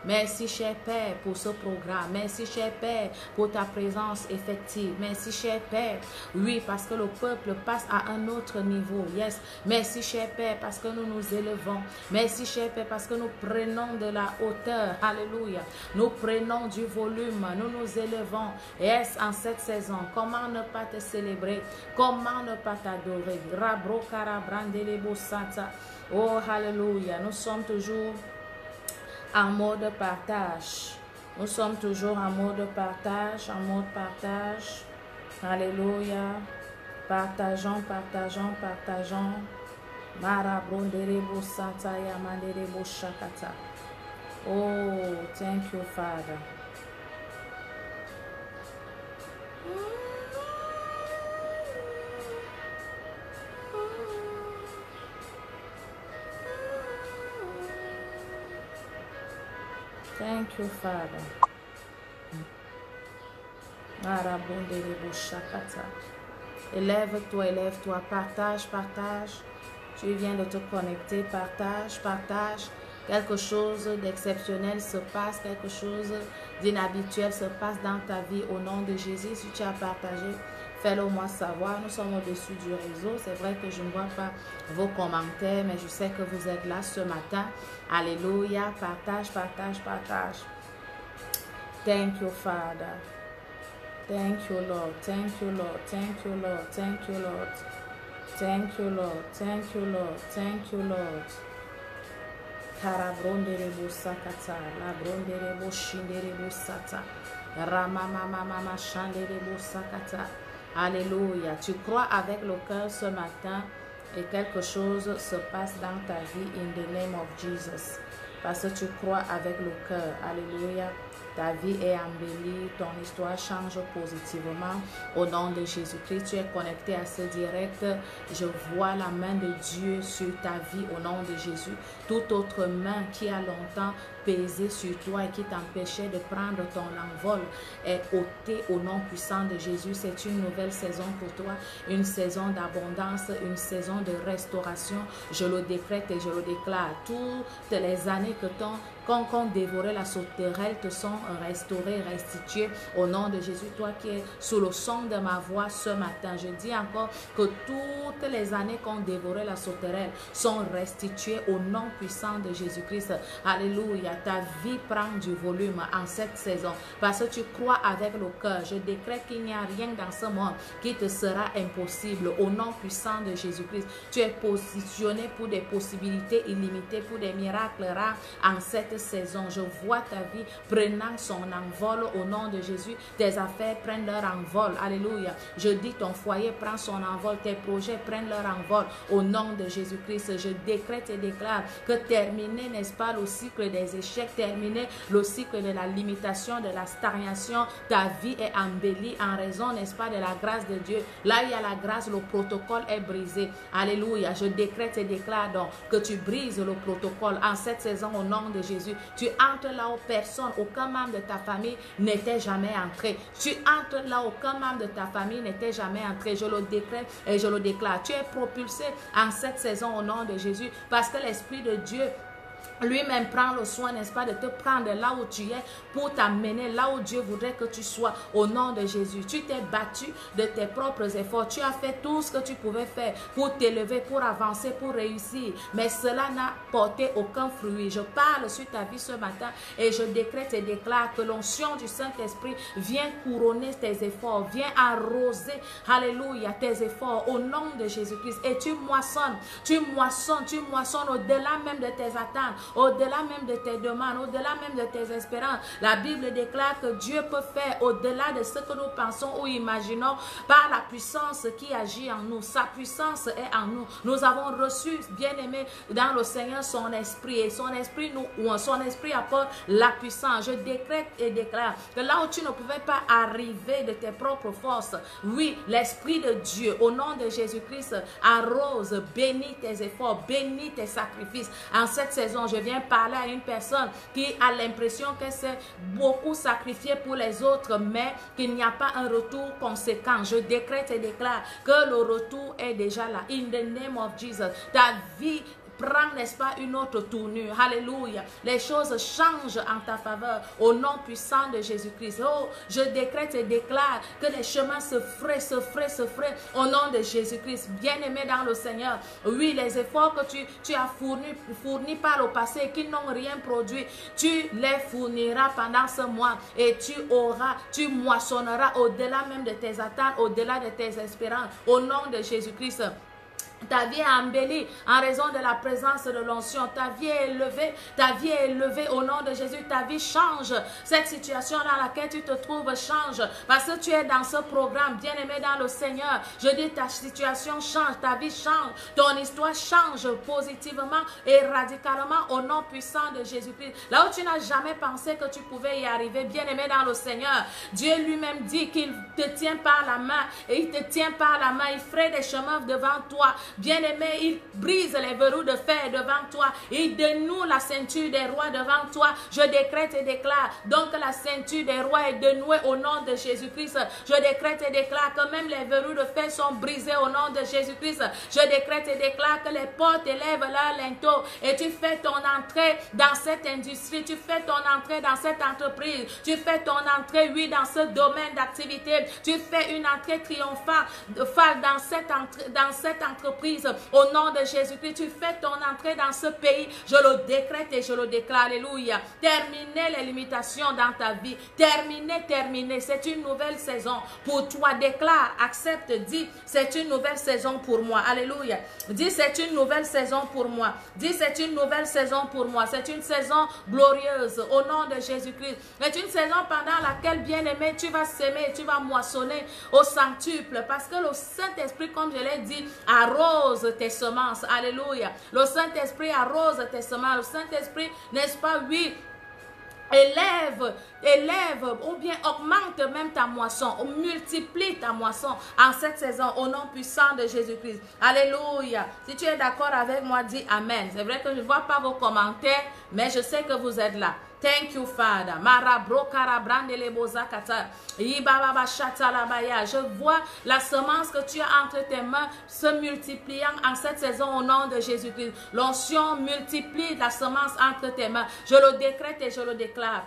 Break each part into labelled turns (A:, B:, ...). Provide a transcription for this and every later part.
A: Merci, cher Père, pour ce programme. Merci, cher Père, pour ta présence effective. Merci, cher Père. Oui, parce que le peuple passe à un autre niveau. Yes. Merci, cher Père, parce que nous nous élevons. Merci, cher Père, parce que nous prenons de la hauteur. Alléluia. Nous prenons du volume. Nous nous élevons. Yes, en cette saison. Comment ne pas te célébrer? Comment ne pas t'adorer? Rabro karabrandele santa. Oh, alléluia. Nous sommes toujours en mode partage. Nous sommes toujours en mode partage, en mode partage. Alléluia. Partageons, partageons, partageons. Marabronderebo santa yamanderebo shakata. Oh, thank you, Father. Thank you, Father. Marabronderebo shakata. Élève-toi, élève-toi. Partage, partage. Tu viens de te connecter. Partage, partage. Quelque chose d'exceptionnel se passe. Quelque chose d'inhabituel se passe dans ta vie. Au nom de Jésus, si tu as partagé, fais-le moi savoir. Nous sommes au-dessus du réseau. C'est vrai que je ne vois pas vos commentaires, mais je sais que vous êtes là ce matin. Alléluia. Partage, partage, partage. Thank you, Father. Thank you, Lord. Thank you, Lord. Thank you, Lord. Thank you, Lord. Thank you, Lord. Thank you, Lord. Thank you, Lord. Karabronderebo sakata. Labronderebo shinderebo sata. Ramamamamama shanderebo sakata. Alléluia. Tu crois avec le cœur ce matin et quelque chose se passe dans ta vie in the name of Jesus. Parce que tu crois avec le cœur. Alléluia. Ta vie est embellie, ton histoire change positivement. Au nom de Jésus-Christ, tu es connecté à ce direct. Je vois la main de Dieu sur ta vie au nom de Jésus. Toute autre main qui a longtemps pesé sur toi et qui t'empêchait de prendre ton envol est ôtée au nom puissant de Jésus. C'est une nouvelle saison pour toi, une saison d'abondance, une saison de restauration. Je le décrète et je le déclare. Toutes les années que qu'on dévorait la sauterelle te sont restaurées, restituées au nom de Jésus. Toi qui es sous le son de ma voix ce matin, je dis encore que toutes les années qu'on dévorait la sauterelle sont restituées au nom puissant de Jésus-Christ. Alléluia. Ta vie prend du volume en cette saison parce que tu crois avec le cœur. Je décrète qu'il n'y a rien dans ce monde qui te sera impossible au nom puissant de Jésus-Christ. Tu es positionné pour des possibilités illimitées, pour des miracles rares en cette saison. Je vois ta vie prenant son envol au nom de Jésus. Tes affaires prennent leur envol. Alléluia. Je dis ton foyer prend son envol. Tes projets prennent leur envol au nom de Jésus-Christ. Je décrète et déclare que terminé, n'est-ce pas, le cycle des échecs, terminé le cycle de la limitation, de la stagnation, ta vie est embellie en raison, n'est-ce pas, de la grâce de Dieu. Là, il y a la grâce, le protocole est brisé. Alléluia. Je décrète et déclare donc que tu brises le protocole en cette saison au nom de Jésus. Tu entres là où personne, aucun membre de ta famille n'était jamais entré. Tu entres là où aucun membre de ta famille n'était jamais entré. Je le décrète et je le déclare. Tu es propulsé en cette saison au nom de Jésus parce que l'Esprit de Dieu lui-même prend le soin, n'est-ce pas, de te prendre là où tu es pour t'amener là où Dieu voudrait que tu sois au nom de Jésus. Tu t'es battu de tes propres efforts. Tu as fait tout ce que tu pouvais faire pour t'élever, pour avancer, pour réussir. Mais cela n'a porté aucun fruit. Je parle sur ta vie ce matin et je décrète et déclare que l'onction du Saint-Esprit vient couronner tes efforts, vient arroser, alléluia, tes efforts au nom de Jésus-Christ. Et tu moissonnes au-delà même de tes attentes, au-delà même de tes demandes, au-delà même de tes espérances. La Bible déclare que Dieu peut faire au-delà de ce que nous pensons ou imaginons par la puissance qui agit en nous. Sa puissance est en nous. Nous avons reçu, bien-aimé, dans le Seigneur son esprit et son esprit apporte la puissance. Je décrète et déclare que là où tu ne pouvais pas arriver de tes propres forces, oui, l'Esprit de Dieu, au nom de Jésus-Christ, arrose, bénit tes efforts, bénit tes sacrifices. En cette saison, je viens parler à une personne qui a l'impression qu'elle s'est beaucoup sacrifiée pour les autres, mais qu'il n'y a pas un retour conséquent. Je décrète et déclare que le retour est déjà là. In the name of Jesus, ta vie prend, n'est-ce pas, une autre tournure. Alléluia. Les choses changent en ta faveur au nom puissant de Jésus-Christ. Oh, je décrète et déclare que les chemins se feraient au nom de Jésus-Christ. Bien-aimé dans le Seigneur, oui, les efforts que tu as fournis par le passé et qui n'ont rien produit, tu les fourniras pendant ce mois et tu moissonneras au-delà même de tes attentes, au-delà de tes espérances, au nom de Jésus-Christ. Ta vie est embellie en raison de la présence de l'onction. Ta vie est élevée au nom de Jésus. Ta vie change. Cette situation dans laquelle tu te trouves change. Parce que tu es dans ce programme, bien-aimé dans le Seigneur. Je dis ta situation change, ta vie change. Ton histoire change positivement et radicalement au nom puissant de Jésus-Christ. Là où tu n'as jamais pensé que tu pouvais y arriver, bien-aimé dans le Seigneur, Dieu lui-même dit qu'il te tient par la main. Et il te tient par la main. Il ferait des chemins devant toi. Bien-aimé, il brise les verrous de fer devant toi. Il dénoue la ceinture des rois devant toi. Je décrète et déclare donc la ceinture des rois est dénouée au nom de Jésus-Christ. Je décrète et déclare que même les verrous de fer sont brisés au nom de Jésus-Christ. Je décrète et déclare que les portes élèvent leur linteau et tu fais ton entrée dans cette industrie. Tu fais ton entrée dans cette entreprise. Tu fais ton entrée, oui, dans ce domaine d'activité. Tu fais une entrée triomphale dans cette entreprise. Au nom de Jésus-Christ, tu fais ton entrée dans ce pays. Je le décrète et je le déclare. Alléluia. Terminez les limitations dans ta vie. Terminez. C'est une nouvelle saison pour toi. Déclare, accepte, dis, c'est une nouvelle saison pour moi. Alléluia. Dis, c'est une nouvelle saison pour moi. Dis, c'est une nouvelle saison pour moi. C'est une saison glorieuse au nom de Jésus-Christ. C'est une saison pendant laquelle, bien-aimé, tu vas s'aimer, tu vas moissonner au centuple. Parce que le Saint-Esprit, comme je l'ai dit, arrose tes semences. Alléluia. Le Saint-Esprit arrose tes semences. Le Saint-Esprit, n'est-ce pas, oui, élève ou bien augmente même ta moisson, ou multiplie ta moisson en cette saison au nom puissant de Jésus-Christ. Alléluia. Si tu es d'accord avec moi, dis Amen. C'est vrai que je ne vois pas vos commentaires, mais je sais que vous êtes là. Thank you, Father. Je vois la semence que tu as entre tes mains se multipliant en cette saison au nom de Jésus-Christ. L'onction multiplie la semence entre tes mains. Je le décrète et je le déclare.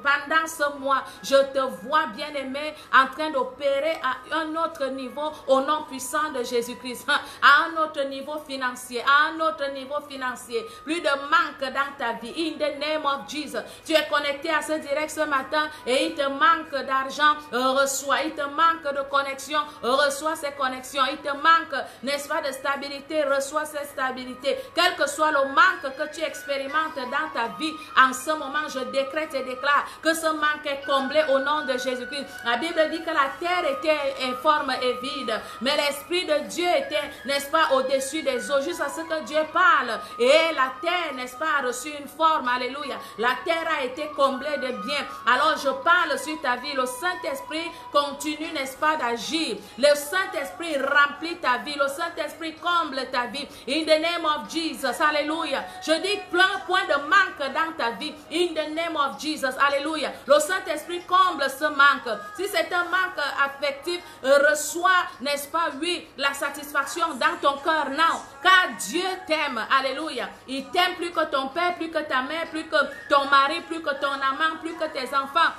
A: Pendant ce mois, je te vois, bien-aimé, en train d'opérer à un autre niveau au nom puissant de Jésus-Christ. À un autre niveau financier. À un autre niveau financier. Plus de manque dans ta vie. In the name of Jesus. Tu es connecté à ce direct ce matin et il te manque d'argent, reçois. Il te manque de connexion, reçois ces connexions. Il te manque, n'est-ce pas, de stabilité, reçois cette stabilité. Quel que soit le manque que tu expérimentes dans ta vie, en ce moment, je décrète et déclare que ce manque est comblé au nom de Jésus-Christ. La Bible dit que la terre était informe et vide, mais l'Esprit de Dieu était, n'est-ce pas, au-dessus des eaux, juste à ce que Dieu parle. Et la terre, n'est-ce pas, a reçu une forme. Alléluia. La terre a été comblée de bien. Alors je parle sur ta vie. Le Saint-Esprit continue, n'est-ce pas, d'agir. Le Saint-Esprit remplit ta vie. Le Saint-Esprit comble ta vie. In the name of Jesus. Alléluia. Je dis plein point de manque dans ta vie. In the name of Jesus. Alléluia. Le Saint-Esprit comble ce manque. Si c'est un manque affectif, reçois, n'est-ce pas, oui, la satisfaction dans ton cœur now. Car Dieu t'aime. Alléluia. Il t'aime plus que ton père, plus que ta mère, plus que ton mari, plus que ton amant, plus que tes enfants.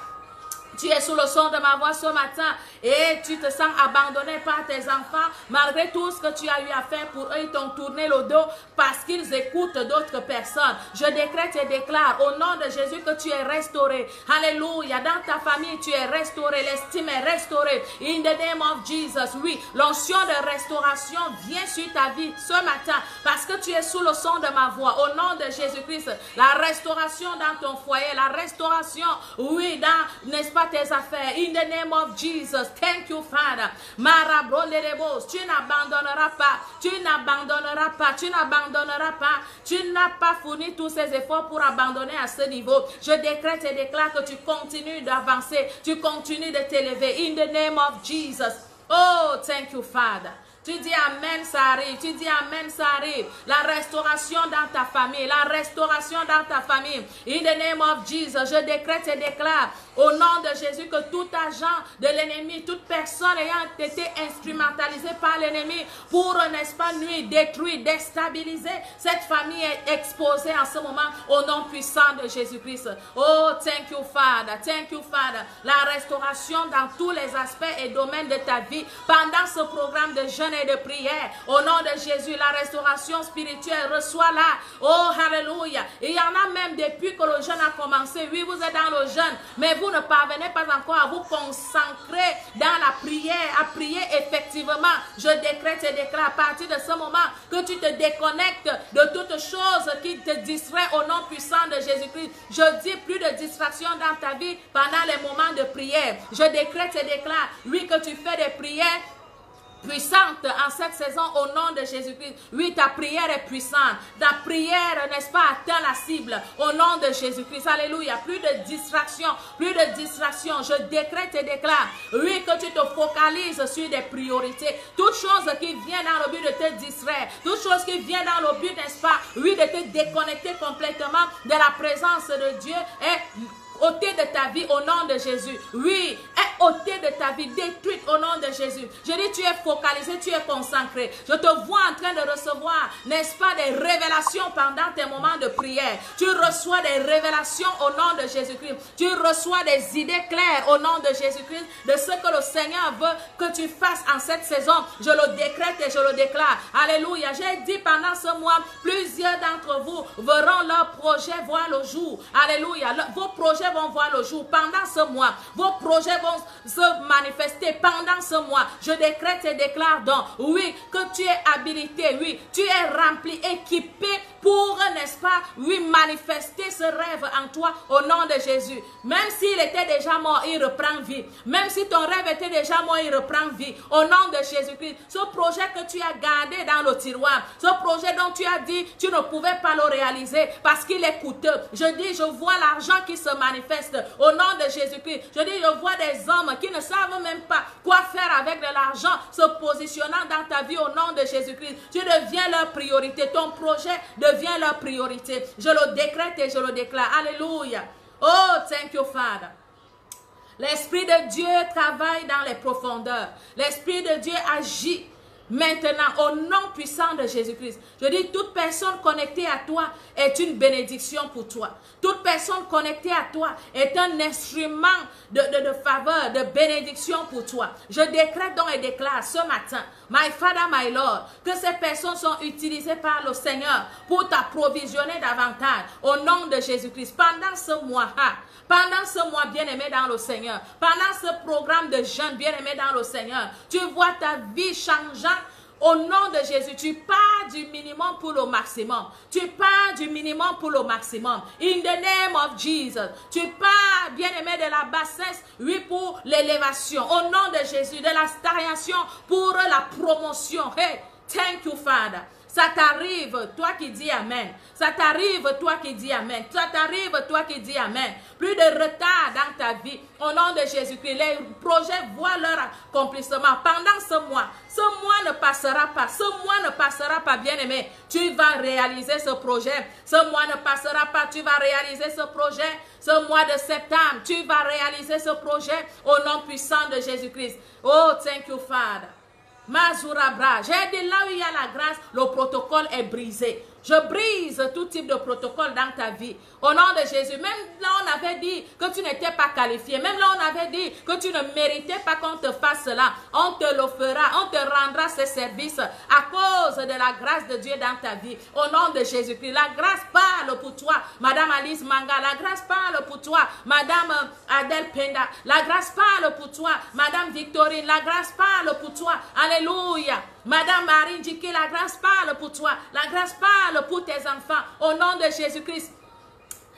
A: Tu es sous le son de ma voix ce matin et tu te sens abandonné par tes enfants. Malgré tout ce que tu as eu à faire pour eux, ils t'ont tourné le dos parce qu'ils écoutent d'autres personnes. Je décrète et déclare au nom de Jésus que tu es restauré. Alléluia. Dans ta famille, tu es restauré. L'estime est restaurée. In the name of Jesus. Oui, l'onction de restauration vient sur ta vie ce matin parce que tu es sous le son de ma voix. Au nom de Jésus-Christ, la restauration dans ton foyer, la restauration, oui, dans, n'est-ce pas, tes affaires. In the name of Jesus. Thank you, Father. Tu n'abandonneras pas. Tu n'abandonneras pas. Tu n'abandonneras pas. Tu n'as pas fourni tous ces efforts pour abandonner à ce niveau. Je décrète et déclare que tu continues d'avancer. Tu continues de t'élever. In the name of Jesus. Oh, thank you, Father. Tu dis amen, ça arrive. Tu dis amen, ça arrive. La restauration dans ta famille. La restauration dans ta famille. In the name of Jesus, je décrète et déclare au nom de Jésus que tout agent de l'ennemi, toute personne ayant été instrumentalisée par l'ennemi pour, n'est-ce pas, nuire, détruire, déstabiliser, cette famille est exposée en ce moment au nom puissant de Jésus-Christ. Oh, thank you, Father. Thank you, Father. La restauration dans tous les aspects et domaines de ta vie pendant ce programme de jeûne et de prière. Au nom de Jésus, la restauration spirituelle, reçois-la. Oh, hallelujah. Il y en a même depuis que le jeûne a commencé. Oui, vous êtes dans le jeûne, mais vous ne parvenez pas encore à vous consacrer dans la prière, à prier effectivement. Je décrète et déclare à partir de ce moment que tu te déconnectes de toutes choses qui te distraient au nom puissant de Jésus-Christ. Je dis plus de distraction dans ta vie pendant les moments de prière. Je décrète et déclare, oui, que tu fais des prières puissante en cette saison au nom de Jésus-Christ. Oui, ta prière est puissante. Ta prière, n'est-ce pas, atteint la cible au nom de Jésus-Christ. Alléluia. Plus de distraction, plus de distraction. Je décrète et déclare, oui, que tu te focalises sur des priorités. Toute chose qui vient dans le but de te distraire, toute chose qui vient dans le but, n'est-ce pas, oui, de te déconnecter complètement de la présence de Dieu est ôtée de ta vie au nom de Jésus. Oui, est ôtée de ta vie, détruite au nom de Jésus. Je dis, tu es focalisé, tu es consacré. Je te vois en train de recevoir, n'est-ce pas, des révélations pendant tes moments de prière. Tu reçois des révélations au nom de Jésus-Christ. Tu reçois des idées claires au nom de Jésus-Christ de ce que le Seigneur veut que tu fasses en cette saison. Je le décrète et je le déclare. Alléluia. J'ai dit pendant ce mois, plusieurs d'entre vous verront leurs projets voir le jour. Alléluia. Vos projets vont voir le jour pendant ce mois. Vos projets vont se manifester pendant ce mois. Je décrète et déclare donc, oui, que tu es habilité, oui, tu es rempli, équipé pour, n'est-ce pas, oui, manifester ce rêve en toi au nom de Jésus. Même s'il était déjà mort, il reprend vie. Même si ton rêve était déjà mort, il reprend vie. Au nom de Jésus-Christ, ce projet que tu as gardé dans le tiroir, ce projet dont tu as dit, tu ne pouvais pas le réaliser parce qu'il est coûteux. Je dis, je vois l'argent qui se manifeste au nom de Jésus-Christ. Je dis, je vois des hommes qui ne savent même pas quoi faire avec de l'argent se positionnant dans ta vie au nom de Jésus-Christ. Tu deviens leur priorité. Ton projet devient leur priorité. Je le décrète et je le déclare. Alléluia. Oh, thank you, Father. L'Esprit de Dieu travaille dans les profondeurs. L'Esprit de Dieu agit maintenant au nom puissant de Jésus-Christ. Je dis, toute personne connectée à toi est une bénédiction pour toi. Toute personne connectée à toi est un instrument de faveur, de bénédiction pour toi. Je décrète donc et déclare ce matin, my Father, my Lord, que ces personnes sont utilisées par le Seigneur pour t'approvisionner davantage au nom de Jésus-Christ. Pendant ce mois, bien-aimé dans le Seigneur, pendant ce programme de jeûne, bien-aimé dans le Seigneur, tu vois ta vie changeant. Au nom de Jésus, tu pars du minimum pour le maximum. Tu pars du minimum pour le maximum. In the name of Jesus. Tu pars, bien-aimé, de la bassesse, oui, pour l'élévation. Au nom de Jésus, de la stagnation pour la promotion. Hey, thank you, Father. Ça t'arrive, toi qui dis Amen. Ça t'arrive, toi qui dis Amen. Ça t'arrive, toi qui dis Amen. Plus de retard dans ta vie. Au nom de Jésus-Christ, les projets voient leur accomplissement. Pendant ce mois ne passera pas. Ce mois ne passera pas, bien-aimé. Tu vas réaliser ce projet. Ce mois ne passera pas. Tu vas réaliser ce projet. Ce mois de septembre, tu vas réaliser ce projet au nom puissant de Jésus-Christ. Oh, thank you, Father. Mazurabra, j'ai dit là où il y a la grâce, le protocole est brisé. Je brise tout type de protocole dans ta vie. Au nom de Jésus, même là on avait dit que tu n'étais pas qualifié. Même là on avait dit que tu ne méritais pas qu'on te fasse cela. On te le fera, on te rendra ces services à cause de la grâce de Dieu dans ta vie. Au nom de Jésus-Christ, la grâce parle pour toi. Madame Alice Manga, la grâce parle pour toi. Madame Adèle Penda, la grâce parle pour toi. Madame Victorine, la grâce parle pour toi. Alléluia. Madame Marie Djiki, la grâce parle pour toi. La grâce parle pour tes enfants. Au nom de Jésus-Christ.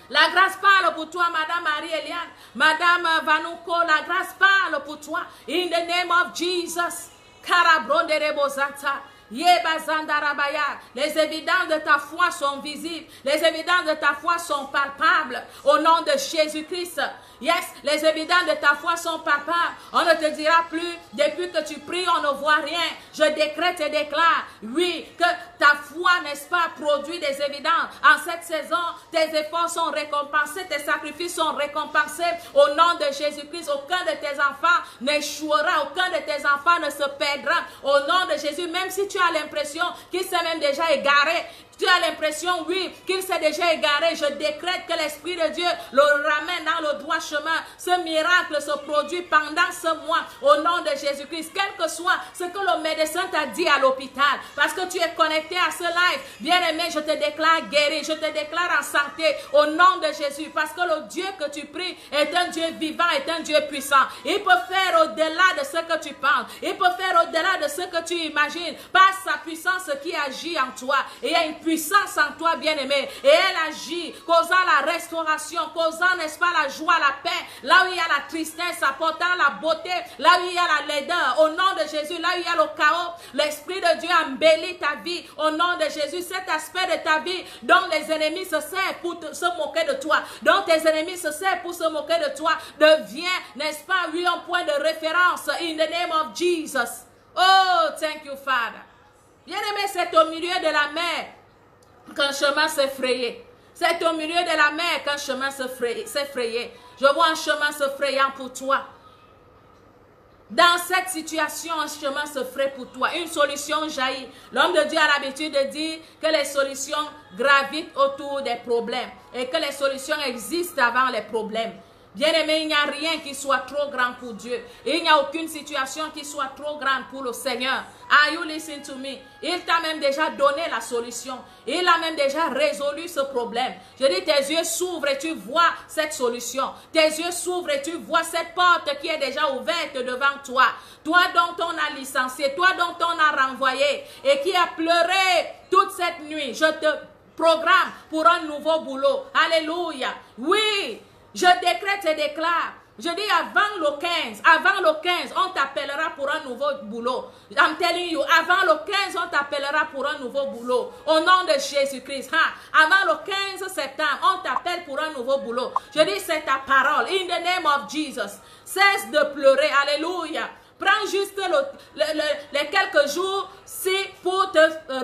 A: La grâce parle pour toi, Madame Marie-Eliane. Madame Vanuko, la grâce parle pour toi. In the name of Jesus. Karabronderebozata. Les évidences de ta foi sont visibles. Les évidences de ta foi sont palpables. Au nom de Jésus-Christ. Yes, les évidences de ta foi sont palpables. On ne te dira plus, depuis que tu pries, on ne voit rien. Je décrète et déclare, oui, que ta foi, n'est-ce pas, produit des évidences. En cette saison, tes efforts sont récompensés, tes sacrifices sont récompensés. Au nom de Jésus-Christ, aucun de tes enfants n'échouera, aucun de tes enfants ne se perdra. Au nom de Jésus, même si tu as l'impression qu'il s'est même déjà égaré, tu as l'impression, oui, qu'il s'est déjà égaré. Je décrète que l'Esprit de Dieu le ramène dans le droit chemin. Ce miracle se produit pendant ce mois au nom de Jésus-Christ. Quel que soit ce que le médecin t'a dit à l'hôpital, parce que tu es connecté à ce live, bien-aimé, je te déclare guéri, je te déclare en santé au nom de Jésus. Parce que le Dieu que tu pries est un Dieu vivant, est un Dieu puissant. Il peut faire au-delà de ce que tu penses. Il peut faire au-delà de ce que tu imagines. Par sa puissance qui agit en toi. Et il y a une puissance en toi, bien-aimé, et elle agit, causant la restauration, causant, n'est-ce pas, la joie, la paix, là où il y a la tristesse, apportant la beauté, là où il y a la laideur, au nom de Jésus, là où il y a le chaos, l'Esprit de Dieu embellit ta vie, au nom de Jésus, cet aspect de ta vie dont les ennemis se servent pour se moquer de toi, dont tes ennemis se servent pour se moquer de toi, devient, n'est-ce pas, oui, un point de référence, in the name of Jesus. Oh, thank you, Father. Bien-aimé, c'est au milieu de la mer qu'un chemin s'est frayé. C'est au milieu de la mer qu'un chemin s'est frayé. Je vois un chemin se frayant pour toi. Dans cette situation, un chemin se fraye pour toi. Une solution jaillit. L'homme de Dieu a l'habitude de dire que les solutions gravitent autour des problèmes et que les solutions existent avant les problèmes. Bien-aimé, il n'y a rien qui soit trop grand pour Dieu. Il n'y a aucune situation qui soit trop grande pour le Seigneur. Are you listening to me? Il t'a même déjà donné la solution. Il a même déjà résolu ce problème. Je dis, tes yeux s'ouvrent et tu vois cette solution. Tes yeux s'ouvrent et tu vois cette porte qui est déjà ouverte devant toi. Toi dont on a licencié, toi dont on a renvoyé et qui a pleuré toute cette nuit. Je te programme pour un nouveau boulot. Alléluia. Oui. Je décrète et déclare. Je dis avant le 15, on t'appellera pour un nouveau boulot. I'm telling you, avant le 15, on t'appellera pour un nouveau boulot. Au nom de Jésus-Christ. Avant le 15 septembre, on t'appelle pour un nouveau boulot. Je dis, c'est ta parole. In the name of Jesus. Cesse de pleurer. Alléluia. Prends juste les quelques jours pour te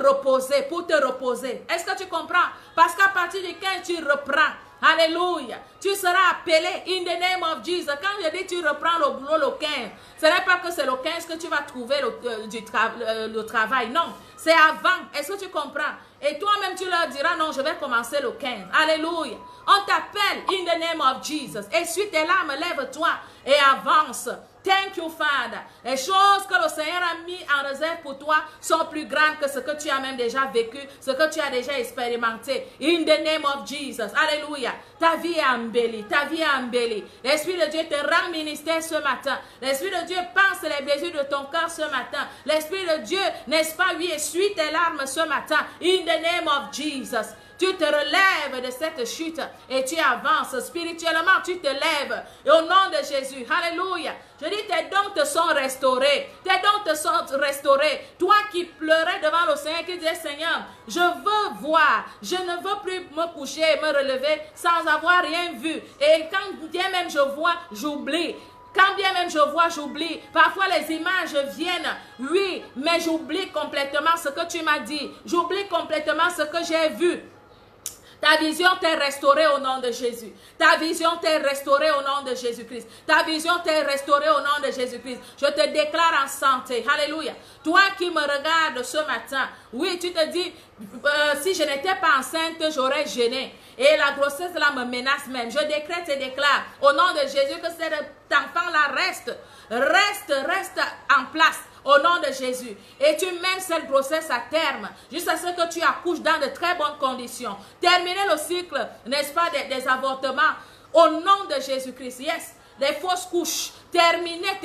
A: reposer, Est-ce que tu comprends? Parce qu'à partir du 15, tu reprends. Alléluia. Tu seras appelé in the name of Jesus. Quand je dis tu reprends le boulot le 15, ce n'est pas que c'est le 15 que tu vas trouver le travail. Non, c'est avant. Est-ce que tu comprends? Et toi-même, tu leur diras, non, je vais commencer le 15. Alléluia. On t'appelle in the name of Jesus. Essuie tes larmes, lève-toi et avance. Thank you, Father. Les choses que le Seigneur a mis en réserve pour toi sont plus grandes que ce que tu as même déjà vécu, ce que tu as déjà expérimenté. In the name of Jesus. Alléluia. Ta vie est embellie. Ta vie est embellie. L'Esprit de Dieu te rend ministère ce matin. L'Esprit de Dieu pense les blessures de ton cœur ce matin. L'Esprit de Dieu, n'est-ce pas, oui, essuie tes larmes ce matin. In the name of Jesus. Tu te relèves de cette chute et tu avances spirituellement, tu te lèves. Et au nom de Jésus, alléluia. Je dis, tes dons te sont restaurés. Tes dons te sont restaurés. Toi qui pleurais devant le Seigneur, qui disais, Seigneur, je veux voir. Je ne veux plus me coucher et me relever sans avoir rien vu. Et quand bien même je vois, j'oublie. Quand bien même je vois, j'oublie. Parfois les images viennent, oui, mais j'oublie complètement ce que tu m'as dit. J'oublie complètement ce que j'ai vu. Ta vision t'est restaurée au nom de Jésus. Ta vision t'est restaurée au nom de Jésus-Christ. Ta vision t'est restaurée au nom de Jésus-Christ. Je te déclare en santé. Alléluia. Toi qui me regardes ce matin, oui, tu te dis, si je n'étais pas enceinte, j'aurais gêné. Et la grossesse là me menace même. Je décrète et déclare au nom de Jésus que cet enfant-là reste en place. Au nom de Jésus. Et tu mènes cette grossesse à terme. Jusqu'à ce que tu accouches dans de très bonnes conditions. Terminer le cycle, n'est-ce pas, des avortements. Au nom de Jésus-Christ. Yes. Des fausses couches. Terminer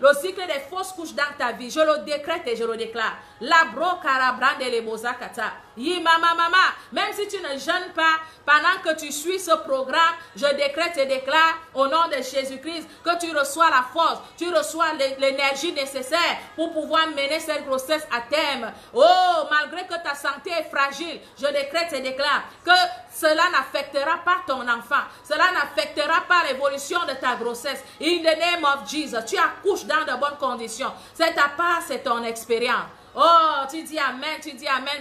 A: le cycle des fausses couches dans ta vie. Je le décrète et je le déclare. La bro karabrande les bozakata. Même si tu ne jeûnes pas, pendant que tu suis ce programme, je décrète et déclare au nom de Jésus-Christ que tu reçois la force, tu reçois l'énergie nécessaire pour pouvoir mener cette grossesse à terme. Oh, malgré que ta santé est fragile, je décrète et déclare que cela n'affectera pas ton enfant, cela n'affectera pas l'évolution de ta grossesse. In the name of Jesus, tu accouches dans de bonnes conditions. C'est ta part, c'est ton expérience. Oh, tu dis Amen,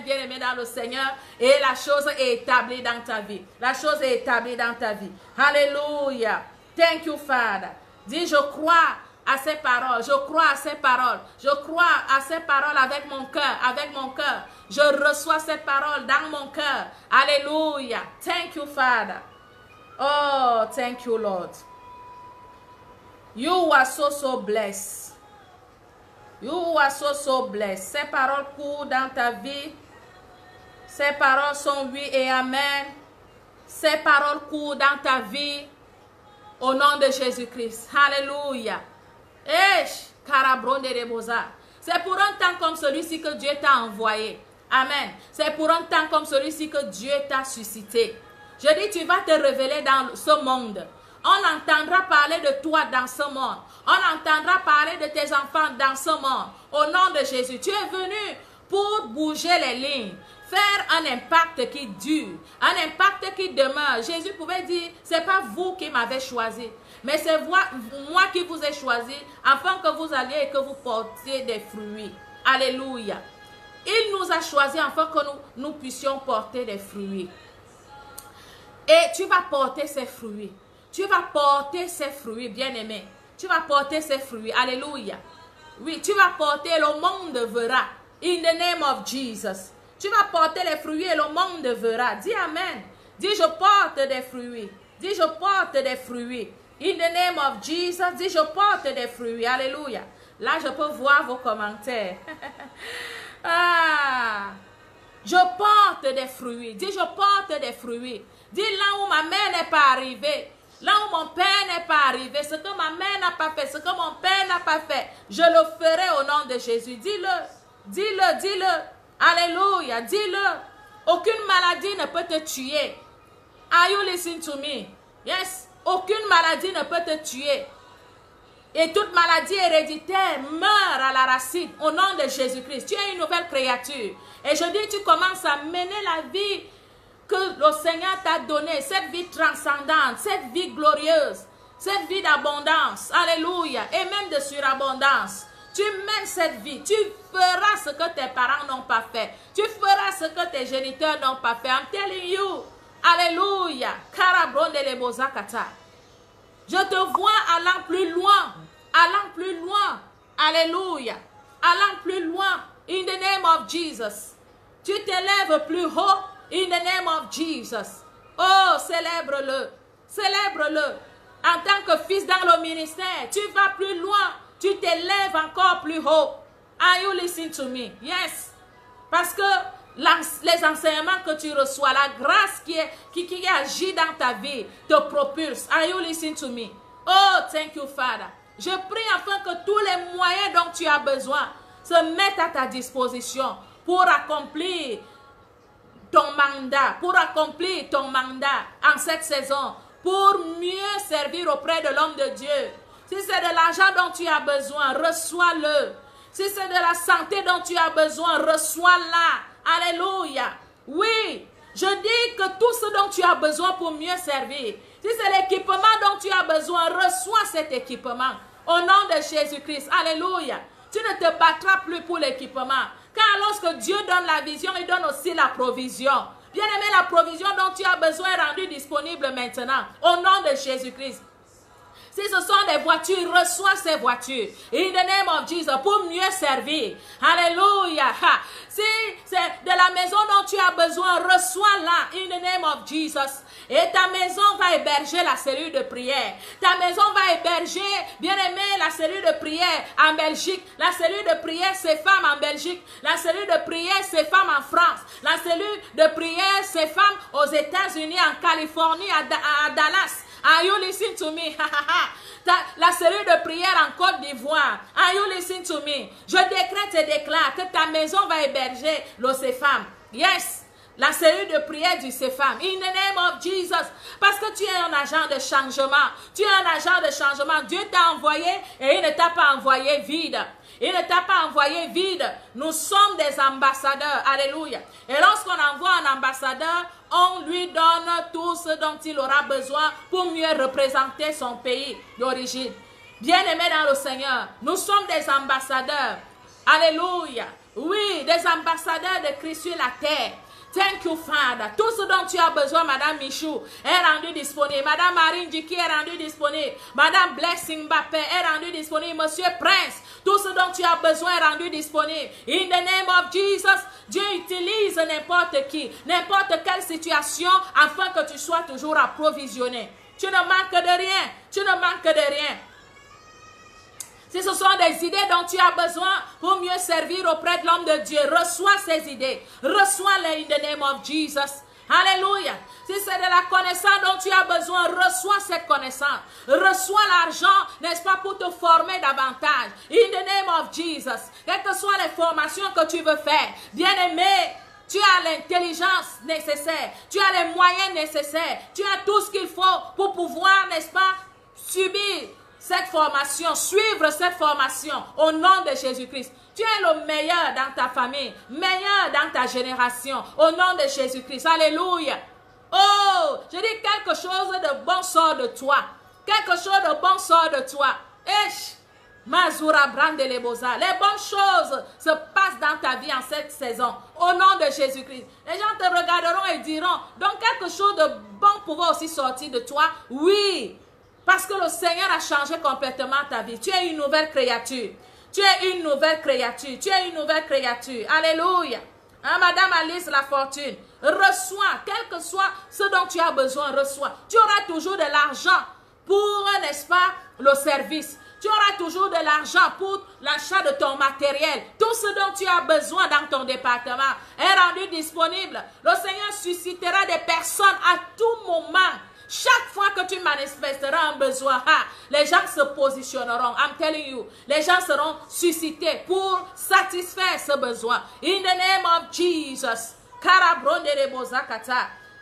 A: bien-aimé dans le Seigneur, et la chose est établie dans ta vie. La chose est établie dans ta vie. Alléluia. Thank you, Father. Dis, je crois à ces paroles, je crois à ces paroles, je crois à ces paroles avec mon cœur, Je reçois ces paroles dans mon cœur. Alléluia. Thank you, Father. Oh, thank you, Lord. You are so blessed. You are so blessed. Ces paroles courent dans ta vie. Ces paroles sont oui et amen. Ces paroles courent dans ta vie. Au nom de Jésus-Christ. Alléluia. C'est pour un temps comme celui-ci que Dieu t'a envoyé. Amen. C'est pour un temps comme celui-ci que Dieu t'a suscité. Je dis, tu vas te révéler dans ce monde. On entendra parler de toi dans ce monde. On entendra parler de tes enfants dans ce monde. Au nom de Jésus, tu es venu pour bouger les lignes, faire un impact qui dure, un impact qui demeure. Jésus pouvait dire, c'est pas vous qui m'avez choisi, mais c'est moi qui vous ai choisi, afin que vous alliez et que vous portiez des fruits. Alléluia. Il nous a choisis afin que nous puissions porter des fruits. Et tu vas porter ces fruits. Tu vas porter ces fruits, bien-aimé. Tu vas porter ces fruits. Alléluia. Oui, tu vas porter, le monde verra. In the name of Jesus. Tu vas porter les fruits et le monde verra. Dis Amen. Dis, je porte des fruits. Dis, je porte des fruits. In the name of Jesus. Dis, je porte des fruits. Alléluia. Là, je peux voir vos commentaires. Je porte des fruits. Dis, je porte des fruits. Dis, là où ma mère n'est pas arrivée. Là où mon père n'est pas arrivé, ce que ma mère n'a pas fait, ce que mon père n'a pas fait, je le ferai au nom de Jésus. Dis-le, dis-le, dis-le. Alléluia, dis-le. Aucune maladie ne peut te tuer. Are you listening to me? Yes. Aucune maladie ne peut te tuer. Et toute maladie héréditaire meurt à la racine au nom de Jésus-Christ. Tu es une nouvelle créature. Et je dis, tu commences à mener la vie que le Seigneur t'a donné, cette vie transcendante, cette vie glorieuse, cette vie d'abondance, alléluia, et même de surabondance. Tu mènes cette vie, tu feras ce que tes parents n'ont pas fait, tu feras ce que tes géniteurs n'ont pas fait. I'm telling you, alléluia, je te vois allant plus loin, alléluia, allant plus loin, in the name of Jesus. Tu t'élèves plus haut. In the name of Jesus. Oh, célèbre-le. Célèbre-le. En tant que fils dans le ministère, tu vas plus loin. Tu t'élèves encore plus haut. Are you listening to me? Yes. Parce que les enseignements que tu reçois, la grâce qui agit dans ta vie, te propulse. Are you listening to me? Oh, thank you, Father. Je prie afin que tous les moyens dont tu as besoin se mettent à ta disposition pour accomplir ton mandat, en cette saison, pour mieux servir auprès de l'homme de Dieu. Si c'est de l'argent dont tu as besoin, reçois-le. Si c'est de la santé dont tu as besoin, reçois-la. Alléluia. Oui, je dis que tout ce dont tu as besoin pour mieux servir, si c'est l'équipement dont tu as besoin, reçois cet équipement. Au nom de Jésus-Christ. Alléluia. Tu ne te battras plus pour l'équipement. Car lorsque Dieu donne la vision, il donne aussi la provision. Bien-aimé, la provision dont tu as besoin est rendue disponible maintenant. Au nom de Jésus-Christ. Si ce sont des voitures, reçois ces voitures. In the name of Jesus, pour mieux servir. Alléluia. Si c'est de la maison dont tu as besoin, reçois-la. In the name of Jesus. Et ta maison va héberger la cellule de prière. Ta maison va héberger, bien-aimé, la cellule de prière en Belgique. La cellule de prière, c'est femmes en Belgique. La cellule de prière, c'est femmes en France. La cellule de prière, c'est femmes aux États-Unis, en Californie, à Dallas. Are you listening to me? La cellule de prière en Côte d'Ivoire. Are you listening to me? Je décrète et déclare que ta maison va héberger l'OCFAM. Yes. La cellule de prière du CFAM. In the name of Jesus. Parce que tu es un agent de changement. Tu es un agent de changement. Dieu t'a envoyé et il ne t'a pas envoyé vide. Il ne t'a pas envoyé vide. Nous sommes des ambassadeurs. Alléluia. Et lorsqu'on envoie un ambassadeur, on lui donne tout ce dont il aura besoin pour mieux représenter son pays d'origine. Bien-aimés dans le Seigneur, nous sommes des ambassadeurs. Alléluia. Oui, des ambassadeurs de Christ sur la terre. Thank you, Father. Tout ce dont tu as besoin, Madame Michou, est rendu disponible. Madame Marine Djiki est rendue disponible. Madame Blessing Mbappé est rendue disponible. Monsieur Prince, tout ce dont tu as besoin est rendu disponible. In the name of Jesus, Dieu utilise n'importe qui, n'importe quelle situation, afin que tu sois toujours approvisionné. Tu ne manques de rien. Tu ne manques de rien. Si ce sont des idées dont tu as besoin pour mieux servir auprès de l'homme de Dieu, reçois ces idées. Reçois-les in the name of Jesus. Alléluia. Si c'est de la connaissance dont tu as besoin, reçois cette connaissance. Reçois l'argent, n'est-ce pas, pour te former davantage. In the name of Jesus. Quelles que soient les formations que tu veux faire, bien-aimé, tu as l'intelligence nécessaire. Tu as les moyens nécessaires. Tu as tout ce qu'il faut pour pouvoir, n'est-ce pas, subir cette formation, suivre cette formation au nom de Jésus-Christ. Tu es le meilleur dans ta famille, meilleur dans ta génération, au nom de Jésus-Christ. Alléluia. Oh, je dis quelque chose de bon sort de toi. Quelque chose de bon sort de toi. Esh, Mazura Brande Lebosa. Les bonnes choses se passent dans ta vie en cette saison, au nom de Jésus-Christ. Les gens te regarderont et diront, donc quelque chose de bon pourra aussi sortir de toi. Oui. Parce que le Seigneur a changé complètement ta vie. Tu es une nouvelle créature. Tu es une nouvelle créature. Tu es une nouvelle créature. Alléluia. Hein, Madame Alice La Fortune, reçois, quel que soit ce dont tu as besoin, reçois. Tu auras toujours de l'argent pour, n'est-ce pas, le service. Tu auras toujours de l'argent pour l'achat de ton matériel. Tout ce dont tu as besoin dans ton département est rendu disponible. Le Seigneur suscitera des personnes à tout moment. Chaque fois que tu manifesteras un besoin, les gens se positionneront. I'm telling you, les gens seront suscités pour satisfaire ce besoin. In the name of Jesus.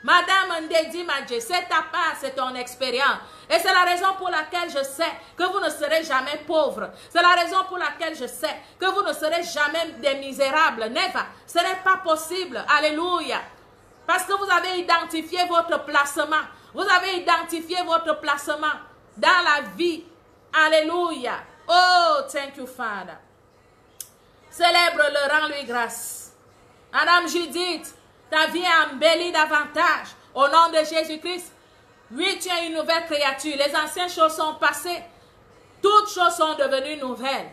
A: Madame Ndedi Madje, c'est ta part, c'est ton expérience. Et c'est la raison pour laquelle je sais que vous ne serez jamais pauvres. C'est la raison pour laquelle je sais que vous ne serez jamais des misérables. Never. Ce n'est pas possible. Alléluia. Parce que vous avez identifié votre placement. Vous avez identifié votre placement dans la vie. Alléluia. Oh, thank you, Father. Célèbre-le, rends-lui grâce. Madame Judith, ta vie est embellie davantage. Au nom de Jésus-Christ. Oui, tu es une nouvelle créature. Les anciennes choses sont passées. Toutes choses sont devenues nouvelles.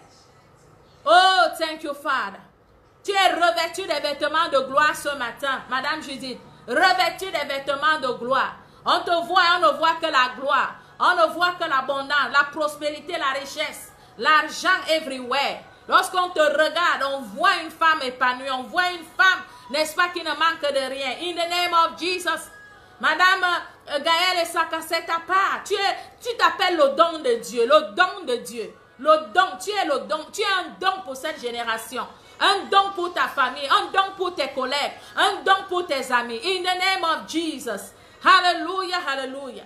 A: Oh, thank you, Father. Tu es revêtu des vêtements de gloire ce matin, Madame Judith. Revêtu des vêtements de gloire. On te voit et on ne voit que la gloire. On ne voit que l'abondance, la prospérité, la richesse, l'argent everywhere. Lorsqu'on te regarde, on voit une femme épanouie. On voit une femme, n'est-ce pas, qui ne manque de rien. In the name of Jesus. Madame Gaëlle Esaka, c'est ta part. Tu t'appelles le don de Dieu. Le don de Dieu. Le don, tu es le don. Tu es un don pour cette génération. Un don pour ta famille. Un don pour tes collègues. Un don pour tes amis. In the name of Jesus. Hallelujah, hallelujah.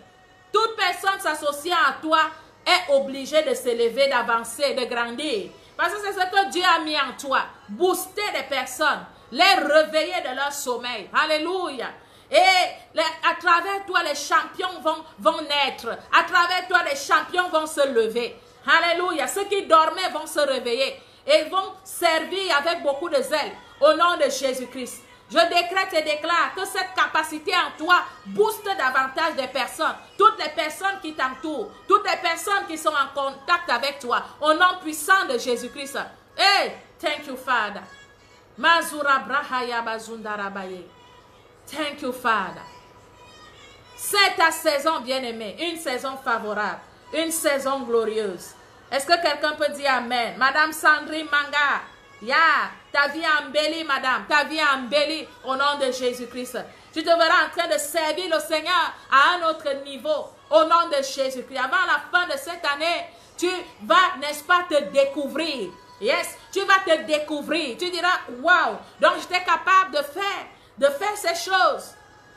A: Toute personne s'associant à toi est obligée de s'élever, d'avancer, de grandir. Parce que c'est ce que Dieu a mis en toi. Booster des personnes. Les réveiller de leur sommeil. Alléluia. Et à travers toi, les champions vont naître. À travers toi, les champions vont se lever. Alléluia. Ceux qui dormaient vont se réveiller. Et vont servir avec beaucoup de zèle. Au nom de Jésus-Christ. Je décrète et déclare que cette capacité en toi booste davantage des personnes. Toutes les personnes qui t'entourent. Toutes les personnes qui sont en contact avec toi. Au nom puissant de Jésus-Christ. Hey, thank you, Father. Mazura brahaya bazundarabaye. Thank you, Father. C'est ta saison bien-aimée. Une saison favorable. Une saison glorieuse. Est-ce que quelqu'un peut dire Amen? Madame Sandrine Manga. Ta vie est embellie, madame. Ta vie est embellie au nom de Jésus-Christ. Tu te verras en train de servir le Seigneur à un autre niveau au nom de Jésus-Christ. Avant la fin de cette année, tu vas, n'est-ce pas, te découvrir. Yes, tu vas te découvrir. Tu diras, wow, donc j'étais capable de faire de faire ces choses.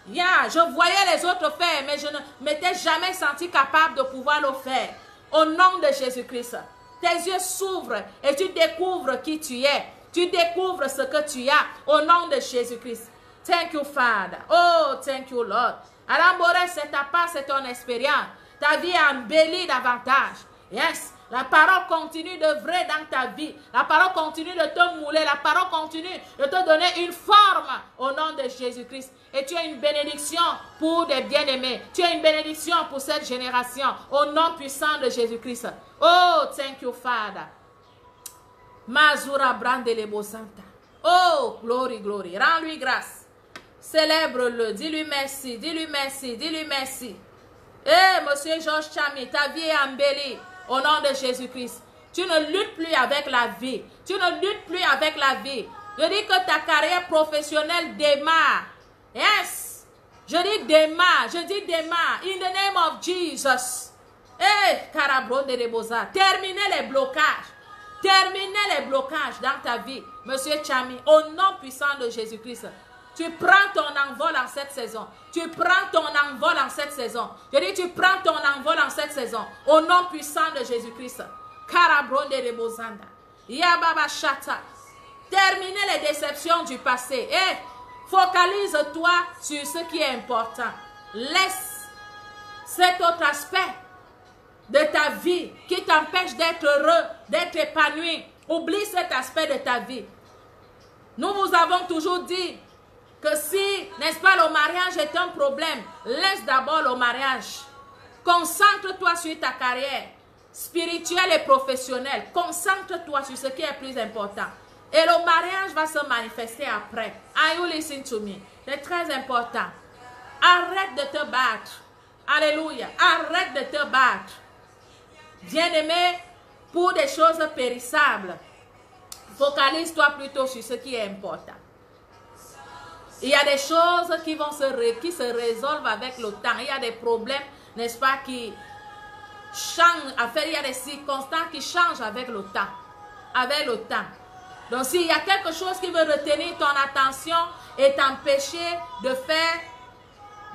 A: Je voyais les autres faire, mais je ne m'étais jamais senti capable de pouvoir le faire. Au nom de Jésus-Christ, tes yeux s'ouvrent et tu découvres qui tu es. Tu découvres ce que tu as au nom de Jésus-Christ. Thank you, Father. Oh, thank you, Lord. Arambore, c'est ta part, c'est ton expérience. Ta vie est embellie davantage. Yes. La parole continue d'œuvrer dans ta vie. La parole continue de te mouler. La parole continue de te donner une forme au nom de Jésus-Christ. Et tu es une bénédiction pour des bien-aimés. Tu es une bénédiction pour cette génération. Au nom puissant de Jésus-Christ. Oh, thank you, Father. Mazura brandelebo santa. Oh, glory, glory. Rends-lui grâce. Célèbre-le. Dis-lui merci. Dis-lui merci. Dis-lui merci. Monsieur Georges Chami, ta vie est embellie. Au nom de Jésus-Christ. Tu ne luttes plus avec la vie. Tu ne luttes plus avec la vie. Je dis que ta carrière professionnelle démarre. Yes. Je dis démarre. Je dis démarre. In the name of Jesus. Carabron de Rebosa. Terminez les blocages. Terminez les blocages dans ta vie. Monsieur Chami, au nom puissant de Jésus-Christ. Tu prends ton envol en cette saison. Tu prends ton envol en cette saison. Je dis, tu prends ton envol en cette saison. Au nom puissant de Jésus-Christ. Karabronde de Bozanda. Yababa Shata. Terminez les déceptions du passé. Focalise-toi sur ce qui est important. Laisse cet autre aspect de ta vie qui t'empêche d'être heureux, d'être épanoui. Oublie cet aspect de ta vie. Nous vous avons toujours dit que si, n'est-ce pas, le mariage est un problème, laisse d'abord le mariage. Concentre-toi sur ta carrière spirituelle et professionnelle. Concentre-toi sur ce qui est plus important. Et le mariage va se manifester après. Are you listening to me? C'est très important. Arrête de te battre. Alléluia. Arrête de te battre. Bien-aimé, pour des choses périssables, focalise-toi plutôt sur ce qui est important. Il y a des choses qui se résolvent avec le temps. Il y a des problèmes, n'est-ce pas, qui changent. Il y a des circonstances qui changent avec le temps. Avec le temps. Donc, s'il y a quelque chose qui veut retenir ton attention et t'empêcher de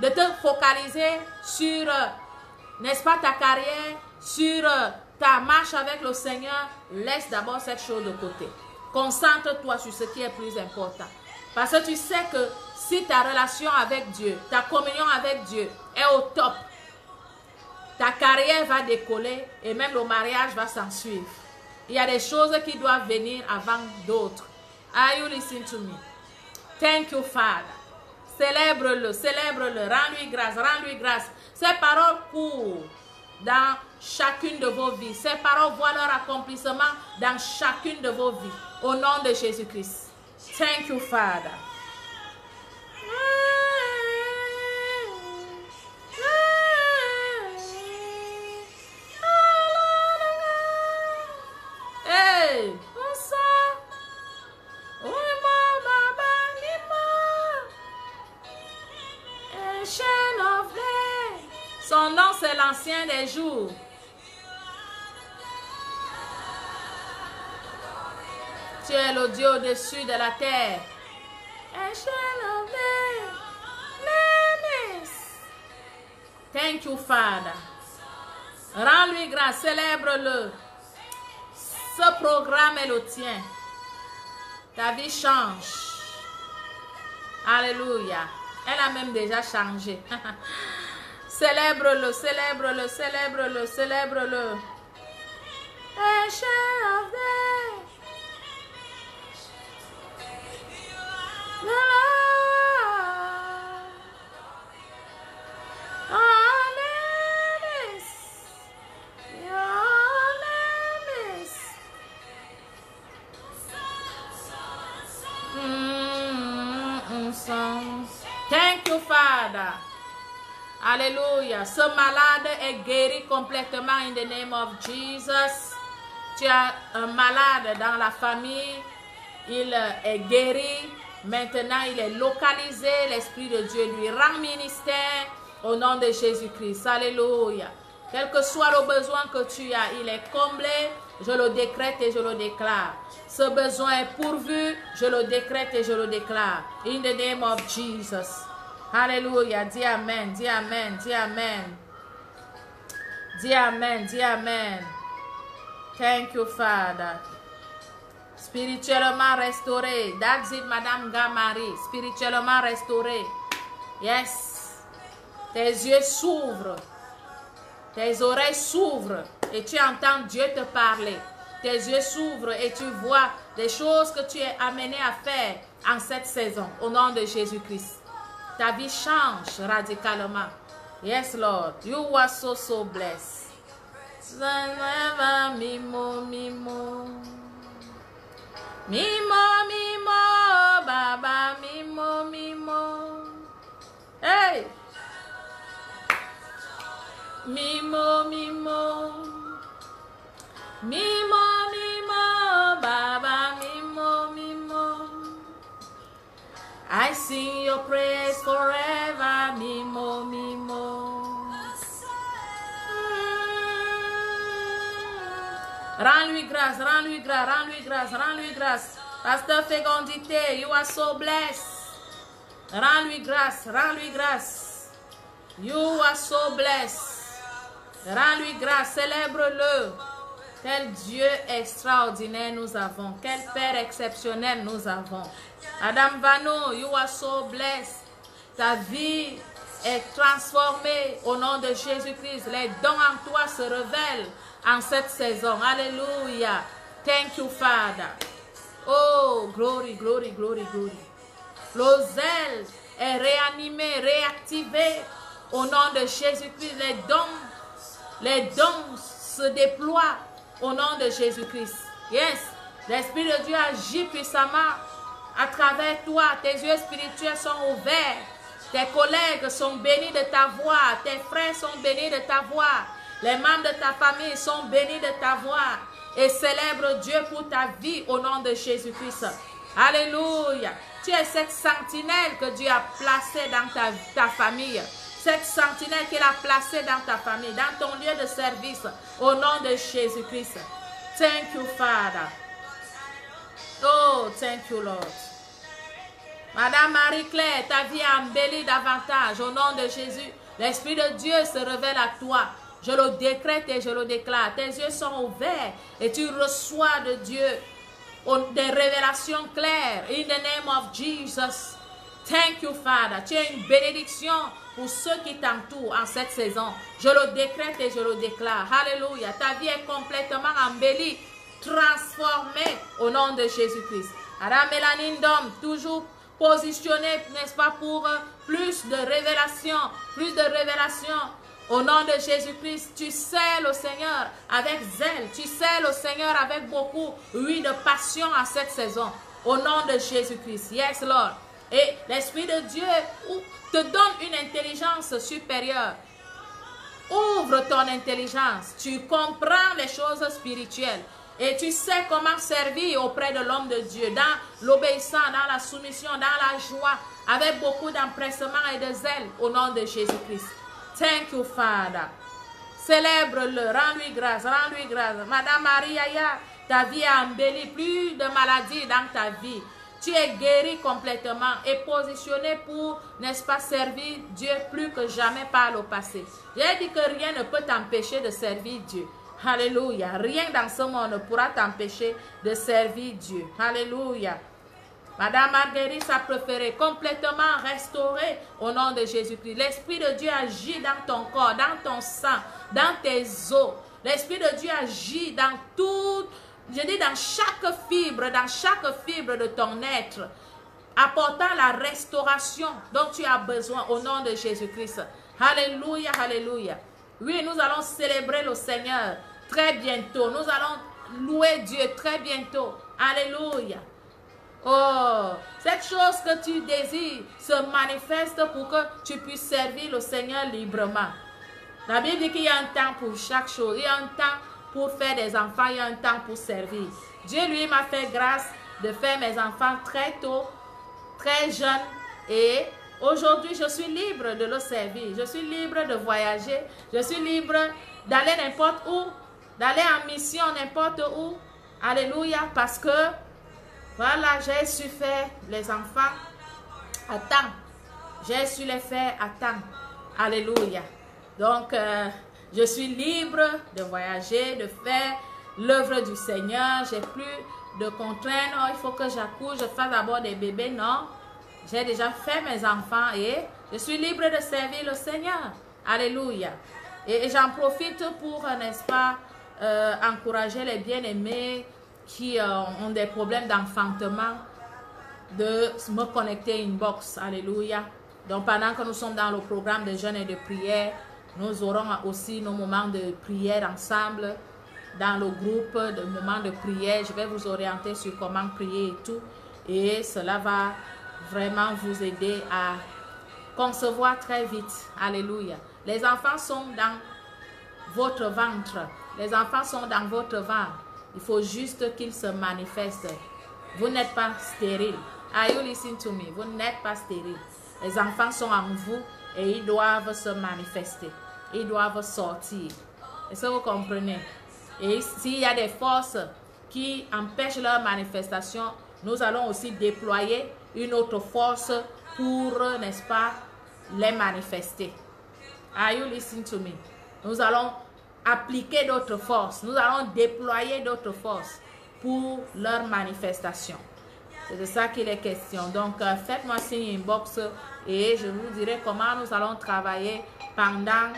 A: te focaliser sur, n'est-ce pas, ta carrière, sur ta marche avec le Seigneur, laisse d'abord cette chose de côté. Concentre-toi sur ce qui est plus important. Parce que tu sais que si ta relation avec Dieu, ta communion avec Dieu est au top, ta carrière va décoller et même le mariage va s'en suivre. Il y a des choses qui doivent venir avant d'autres. Are you listening to me? Thank you, Father. Célèbre-le, célèbre-le, rends-lui grâce, rends-lui grâce. Ces paroles courent dans chacune de vos vies. Ces paroles voient leur accomplissement dans chacune de vos vies. Au nom de Jésus-Christ. Thank you, Father. Hey, son nom, c'est l'ancien des jours. Tu es le Dieu au-dessus de la terre. Thank you, Father. Rends-lui grâce, célèbre-le. Ce programme est le tien. Ta vie change. Alléluia. Elle a même déjà changé. Célèbre-le, célèbre-le, célèbre-le, célèbre-le. Thank you, Father. Alléluia. Ce malade est guéri complètement in the name of Jesus. Tu as un malade dans la famille. Il est guéri. Maintenant, il est localisé. L'Esprit de Dieu lui rend ministère au nom de Jésus-Christ. Alléluia. Quel que soit le besoin que tu as, il est comblé je le décrète et je le déclare. Ce besoin est pourvu, je le décrète et je le déclare. In the name of Jesus. Alléluia. Dis Amen, dis Amen, dis Amen. Dis Amen, dis Amen. Thank you, Father. Spirituellement restauré. That's it, Madame Gamari. Spirituellement restauré. Yes. Tes yeux s'ouvrent. Tes oreilles s'ouvrent. Et tu entends Dieu te parler. Tes yeux s'ouvrent et tu vois des choses que tu es amené à faire en cette saison. Au nom de Jésus-Christ. Ta vie change radicalement. Yes, Lord. You are so, so blessed. Mimo, mimo. Mimo, mimo, Baba, mimo, mimo. Hey! Mimo, mimo. Mimo, mimo, Baba, mimo, mimo. I sing your praise forever, mimo, mimo. Rends-lui grâce, rends-lui grâce, rends-lui grâce, rends-lui grâce. Pasteur Fécondité, you are so blessed. Rends-lui grâce, rends-lui grâce. You are so blessed. Rends-lui grâce, célèbre-le. Quel Dieu extraordinaire nous avons. Quel Père exceptionnel nous avons. Madame Vano, you are so blessed. Ta vie est transformée au nom de Jésus-Christ. Les dons en toi se révèlent en cette saison. Alléluia. Thank you, Father. Oh, glory, glory, glory, glory. Le zèle est réanimé, réactivé au nom de Jésus-Christ. Les dons se déploient au nom de Jésus-Christ. Yes, l'Esprit de Dieu agit puissamment à travers toi. Tes yeux spirituels sont ouverts. Tes collègues sont bénis de ta voix. Tes frères sont bénis de ta voix. Les membres de ta famille sont bénis de ta voix. Et célèbre Dieu pour ta vie au nom de Jésus-Christ. Alléluia. Tu es cette sentinelle que Dieu a placée dans ta famille. Cette sentinelle qu'il a placée dans ta famille, dans ton lieu de service, au nom de Jésus-Christ. Thank you, Father. Oh, thank you, Lord. Madame Marie-Claire, ta vie est embellie davantage au nom de Jésus. L'Esprit de Dieu se révèle à toi. Je le décrète et je le déclare. Tes yeux sont ouverts et tu reçois de Dieu des révélations claires. In the name of Jesus. Thank you, Father. Tu es une bénédiction pour ceux qui t'entourent en cette saison. Je le décrète et je le déclare. Alléluia. Ta vie est complètement embellie, transformée au nom de Jésus-Christ. Madame Mélanie Dom, toujours positionnée, n'est-ce pas, pour plus de révélations, plus de révélations. Au nom de Jésus-Christ, tu sers le Seigneur avec zèle. Tu sers le Seigneur avec beaucoup, oui, de passion en cette saison. Au nom de Jésus-Christ. Yes, Lord. Et l'Esprit de Dieu te donne une intelligence supérieure. Ouvre ton intelligence. Tu comprends les choses spirituelles. Et tu sais comment servir auprès de l'homme de Dieu. Dans l'obéissance, dans la soumission, dans la joie. Avec beaucoup d'empressement et de zèle. Au nom de Jésus-Christ. Thank you, Father. Célèbre-le. Rends-lui grâce. Rends-lui grâce. Madame Maria, ta vie a embelli. Plus de maladies dans ta vie. Tu es guéri complètement et positionné pour, n'est-ce pas, servir Dieu plus que jamais par le passé. J'ai dit que rien ne peut t'empêcher de servir Dieu. Alléluia. Rien dans ce monde ne pourra t'empêcher de servir Dieu. Alléluia. Madame Marguerite, sa préférée, complètement restaurée au nom de Jésus-Christ. L'Esprit de Dieu agit dans ton corps, dans ton sang, dans tes os. L'Esprit de Dieu agit dans tout. Je dis dans chaque fibre de ton être, apportant la restauration dont tu as besoin au nom de Jésus-Christ. Alléluia, alléluia. Oui, nous allons célébrer le Seigneur très bientôt. Nous allons louer Dieu très bientôt. Alléluia. Oh, cette chose que tu désires se manifeste pour que tu puisses servir le Seigneur librement. La Bible dit qu'il y a un temps pour chaque chose. Il y a un temps pour faire des enfants, il y a un temps pour servir. Dieu, lui, m'a fait grâce de faire mes enfants très tôt, très jeunes. Et aujourd'hui, je suis libre de le servir. Je suis libre de voyager. Je suis libre d'aller n'importe où d'aller en mission n'importe où. Alléluia, parce que, voilà, j'ai su faire les enfants à temps. J'ai su les faire à temps. Alléluia. Donc, je suis libre de voyager, de faire l'œuvre du Seigneur. J'ai plus de contraintes. Oh, il faut que j'accouche, je fasse d'abord des bébés. Non. J'ai déjà fait mes enfants et je suis libre de servir le Seigneur. Alléluia. Et j'en profite pour, n'est-ce pas, encourager les bien-aimés qui ont des problèmes d'enfantement de me connecter inbox. Alléluia. Donc, pendant que nous sommes dans le programme de jeûne et de prière, nous aurons aussi nos moments de prière ensemble dans le groupe de moments de prière. Je vais vous orienter sur comment prier et tout. Et cela va vraiment vous aider à concevoir très vite. Alléluia. Les enfants sont dans votre ventre. Les enfants sont dans votre ventre. Il faut juste qu'ils se manifestent. Vous n'êtes pas stérile. Are you listening to me? Vous n'êtes pas stérile. Les enfants sont en vous et ils doivent se manifester. Ils doivent sortir. Est-ce que vous comprenez? Et s'il y a des forces qui empêchent leur manifestation, nous allons aussi déployer une autre force pour, n'est-ce pas, les manifester. Are you listening to me? Nous allons appliquer d'autres forces. Nous allons déployer d'autres forces pour leur manifestation. C'est de ça qu'il est question. Donc, faites-moi signe inbox et je vous dirai comment nous allons travailler pendant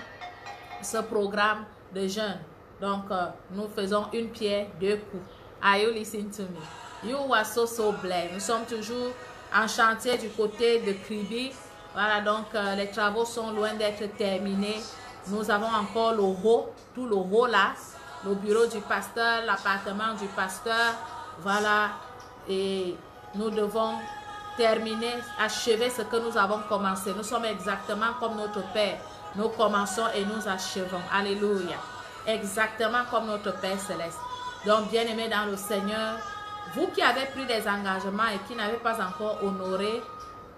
A: ce programme de jeûne. Donc, nous faisons une pierre, deux coups. Are you listening to me? You are so blessed. Nous sommes toujours en chantier du côté de Kribi. Voilà, donc les travaux sont loin d'être terminés. Nous avons encore le haut, tout le haut là, le bureau du pasteur, l'appartement du pasteur. Voilà, et nous devons terminer, achever ce que nous avons commencé. Nous sommes exactement comme notre Père. Nous commençons et nous achevons. Alléluia. Exactement comme notre Père céleste. Donc, bien-aimés dans le Seigneur, vous qui avez pris des engagements et qui n'avez pas encore honoré,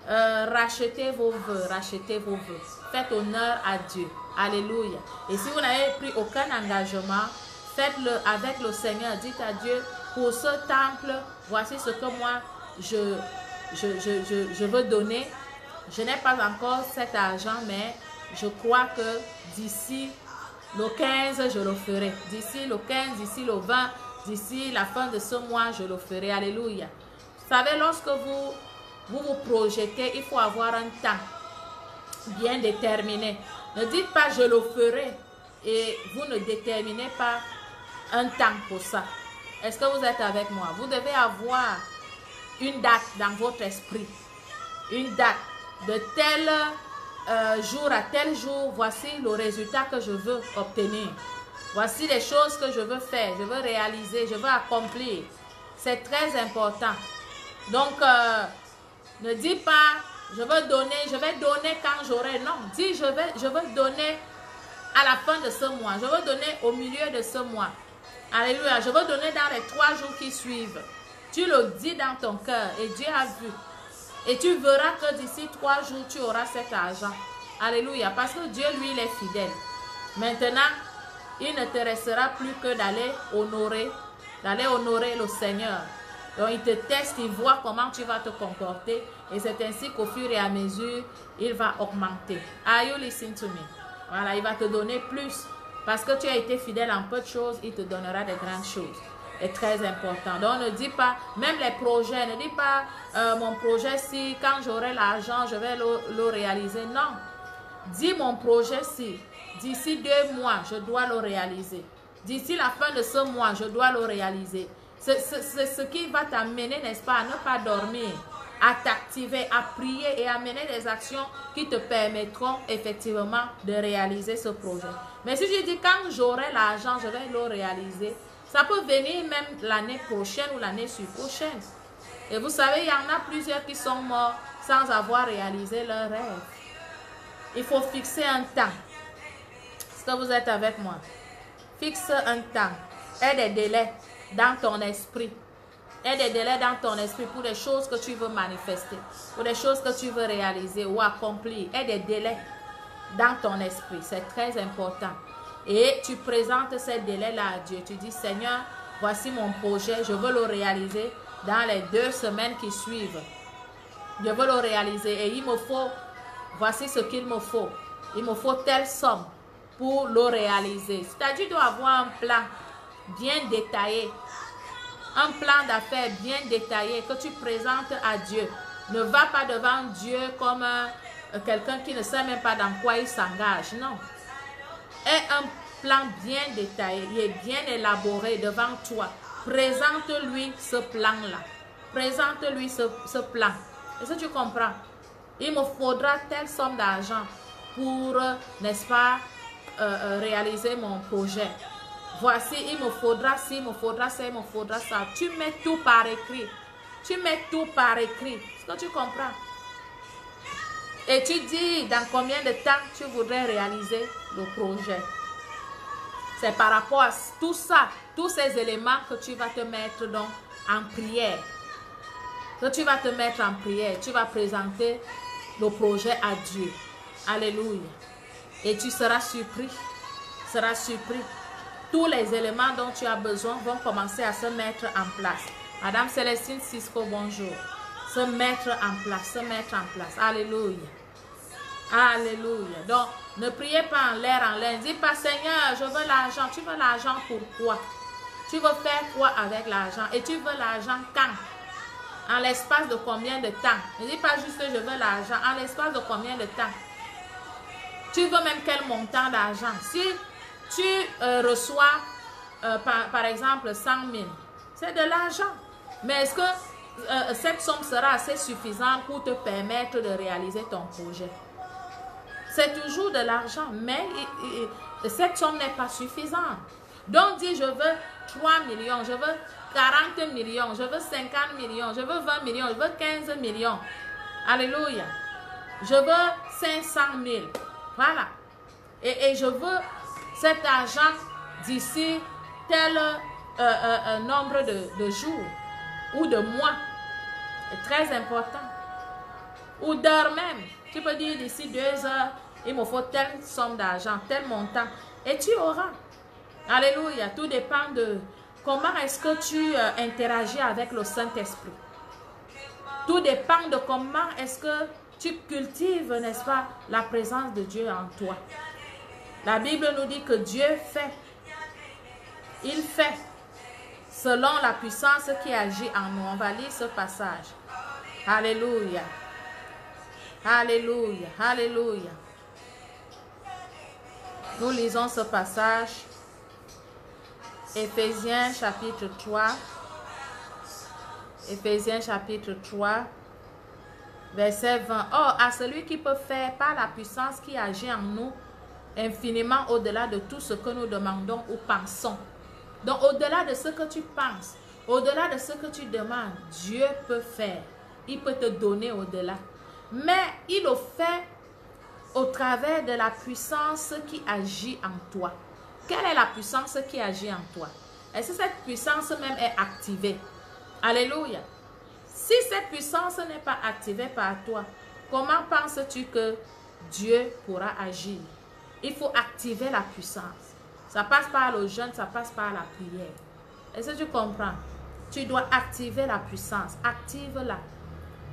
A: rachetez vos vœux, rachetez vos vœux. Faites honneur à Dieu. Alléluia. Et si vous n'avez pris aucun engagement, faites-le avec le Seigneur. Dites à Dieu, pour ce temple, voici ce que moi, je veux donner. Je n'ai pas encore cet argent, mais je crois que d'ici le 15, je le ferai. D'ici le 15, d'ici le 20, d'ici la fin de ce mois, je le ferai. Alléluia. Vous savez, lorsque vous projetez, il faut avoir un temps bien déterminé. Ne dites pas je le ferai et vous ne déterminez pas un temps pour ça. Est-ce que vous êtes avec moi? Vous devez avoir une date dans votre esprit. Une date de tel jour à tel jour. Voici le résultat que je veux obtenir. Voici les choses que je veux faire, je veux réaliser, je veux accomplir. C'est très important. Donc, ne dis pas, je vais donner quand j'aurai. Non, dis, je veux donner à la fin de ce mois. Je veux donner au milieu de ce mois. Alléluia, je veux donner dans les 3 jours qui suivent. Tu le dis dans ton cœur et Dieu a vu. Et tu verras que d'ici 3 jours, tu auras cet argent. Alléluia, parce que Dieu, lui, il est fidèle. Maintenant, il ne te restera plus que d'aller honorer le Seigneur. Donc, il te teste, il voit comment tu vas te comporter. Et c'est ainsi qu'au fur et à mesure, il va augmenter. Are you listening to me? Voilà, il va te donner plus. Parce que tu as été fidèle en peu de choses, il te donnera de grandes choses. C'est très important. Donc, ne dis pas, même les projets, ne dis pas, mon projet, si quand j'aurai l'argent, je vais le réaliser. Non. Dis mon projet, si d'ici 2 mois, je dois le réaliser. D'ici la fin de ce mois, je dois le réaliser. C'est ce qui va t'amener, n'est-ce pas, à ne pas dormir, à t'activer, à prier et à mener des actions qui te permettront effectivement de réaliser ce projet. Mais si je dis quand j'aurai l'argent, je vais le réaliser, ça peut venir même l'année prochaine ou l'année prochaine. Et vous savez, il y en a plusieurs qui sont morts sans avoir réalisé leur rêve. Il faut fixer un temps. Est-ce que vous êtes avec moi? Fixe un temps et des délais dans ton esprit. Et des délais dans ton esprit pour des choses que tu veux manifester, pour des choses que tu veux réaliser ou accomplir. Et des délais dans ton esprit. C'est très important. Et tu présentes ces délais-là à Dieu. Tu dis, Seigneur, voici mon projet, je veux le réaliser dans les 2 semaines qui suivent. Je veux le réaliser et il me faut, voici ce qu'il me faut. Il me faut telle somme pour le réaliser. C'est-à-dire, tu dois avoir un plan bien détaillé. Un plan d'affaires bien détaillé que tu présentes à Dieu. Ne va pas devant Dieu comme quelqu'un qui ne sait même pas dans quoi il s'engage. Non. Et un plan bien détaillé, il est bien élaboré devant toi. Présente-lui ce plan-là. Présente-lui ce plan. Est-ce que tu comprends? Il me faudra telle somme d'argent pour, n'est-ce pas, réaliser mon projet. Voici, il me faudra ci, il me faudra ça, il me faudra ça. Tu mets tout par écrit. Tu mets tout par écrit. Est-ce que tu comprends? Et tu dis dans combien de temps tu voudrais réaliser le projet. C'est par rapport à tout ça, tous ces éléments que tu vas te mettre donc en prière. Que tu vas te mettre en prière. Tu vas présenter le projet à Dieu. Alléluia. Et tu seras surpris. Tu seras surpris. Tous les éléments dont tu as besoin vont commencer à se mettre en place. Madame Célestine Cisco, bonjour. Se mettre en place, se mettre en place. Alléluia. Alléluia. Donc, ne priez pas en l'air, en l'air. Dis pas, Seigneur, je veux l'argent. Tu veux l'argent pourquoi? Tu veux faire quoi avec l'argent? Et tu veux l'argent quand? En l'espace de combien de temps? Ne dis pas juste, je veux l'argent. En l'espace de combien de temps? Tu veux même quel montant d'argent? Si tu reçois, par exemple, 100 000, c'est de l'argent. Mais est-ce que cette somme sera assez suffisante pour te permettre de réaliser ton projet? C'est toujours de l'argent, mais cette somme n'est pas suffisante. Donc, dis, je veux 3 millions, je veux 40 millions, je veux 50 millions, je veux 20 millions, je veux 15 millions. Alléluia. Je veux 500 000. Voilà. Et je veux cet argent d'ici tel nombre de jours ou de mois. C'est très important. Ou d'heures même. Tu peux dire d'ici 2 heures, il me faut telle somme d'argent, tel montant. Et tu auras. Alléluia. Tout dépend de comment est-ce que tu interagis avec le Saint-Esprit. Tout dépend de comment est-ce que tu cultives, n'est-ce pas, la présence de Dieu en toi. La Bible nous dit que Dieu fait. Il fait selon la puissance qui agit en nous. On va lire ce passage. Alléluia. Alléluia. Alléluia. Nous lisons ce passage. Éphésiens chapitre 3. Éphésiens chapitre 3. Verset 20. Or, à celui qui peut faire par la puissance qui agit en nous, infiniment au-delà de tout ce que nous demandons ou pensons. Donc, au-delà de ce que tu penses, au-delà de ce que tu demandes, Dieu peut faire. Il peut te donner au-delà. Mais il le fait au travers de la puissance qui agit en toi. Quelle est la puissance qui agit en toi? Est-ce que cette puissance même est activée? Alléluia. Si cette puissance n'est pas activée par toi, comment penses-tu que Dieu pourra agir? Il faut activer la puissance. Ça passe par le jeûne, ça passe par la prière. Est-ce que tu comprends? Tu dois activer la puissance. Active-la.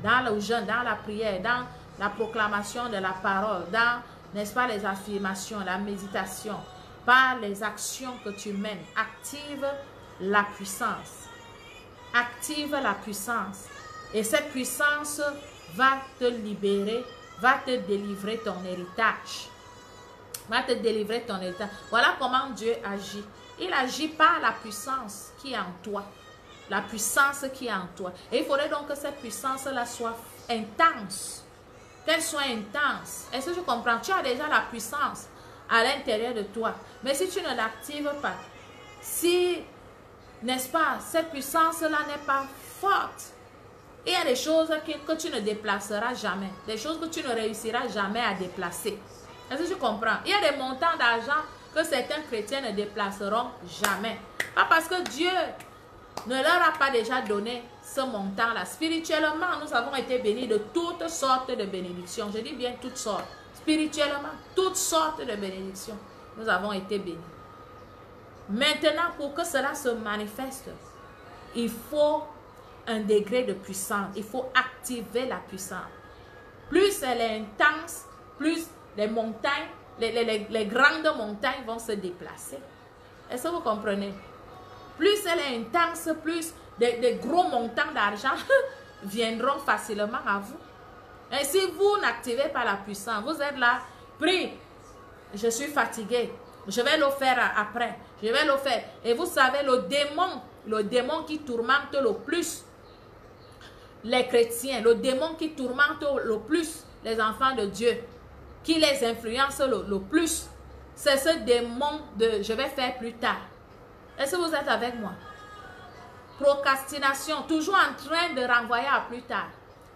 A: Dans le jeûne, dans la prière, dans la proclamation de la parole, dans, n'est-ce pas, les affirmations, la méditation, par les actions que tu mènes. Active la puissance. Active la puissance. Et cette puissance va te libérer, va te délivrer ton héritage. Va te délivrer ton héritage. Voilà comment Dieu agit. Il agit par la puissance qui est en toi. La puissance qui est en toi. Et il faudrait donc que cette puissance-là soit intense. Qu'elle soit intense. Est-ce que tu comprends? Tu as déjà la puissance à l'intérieur de toi. Mais si tu ne l'actives pas, si, n'est-ce pas, cette puissance-là n'est pas forte, il y a des choses que tu ne déplaceras jamais. Des choses que tu ne réussiras jamais à déplacer. Est-ce que tu comprends? Il y a des montants d'argent que certains chrétiens ne déplaceront jamais. Pas parce que Dieu ne leur a pas déjà donné ce montant-là. Spirituellement, nous avons été bénis de toutes sortes de bénédictions. Je dis bien toutes sortes. Spirituellement, toutes sortes de bénédictions. Nous avons été bénis. Maintenant, pour que cela se manifeste, il faut un degré de puissance. Il faut activer la puissance. Plus elle est intense, plus les montagnes, les grandes montagnes vont se déplacer. Est-ce que vous comprenez? Plus elle est intense, plus des gros montants d'argent viendront facilement à vous. Et si vous n'activez pas la puissance, vous êtes là, prie, je suis fatigué, je vais le faire après, je vais le faire. Et vous savez, le démon qui tourmente le plus les chrétiens, le démon qui tourmente le plus les enfants de Dieu, qui les influence le plus, c'est ce démon de je vais faire plus tard. Est-ce que vous êtes avec moi? Procrastination, toujours en train de renvoyer à plus tard.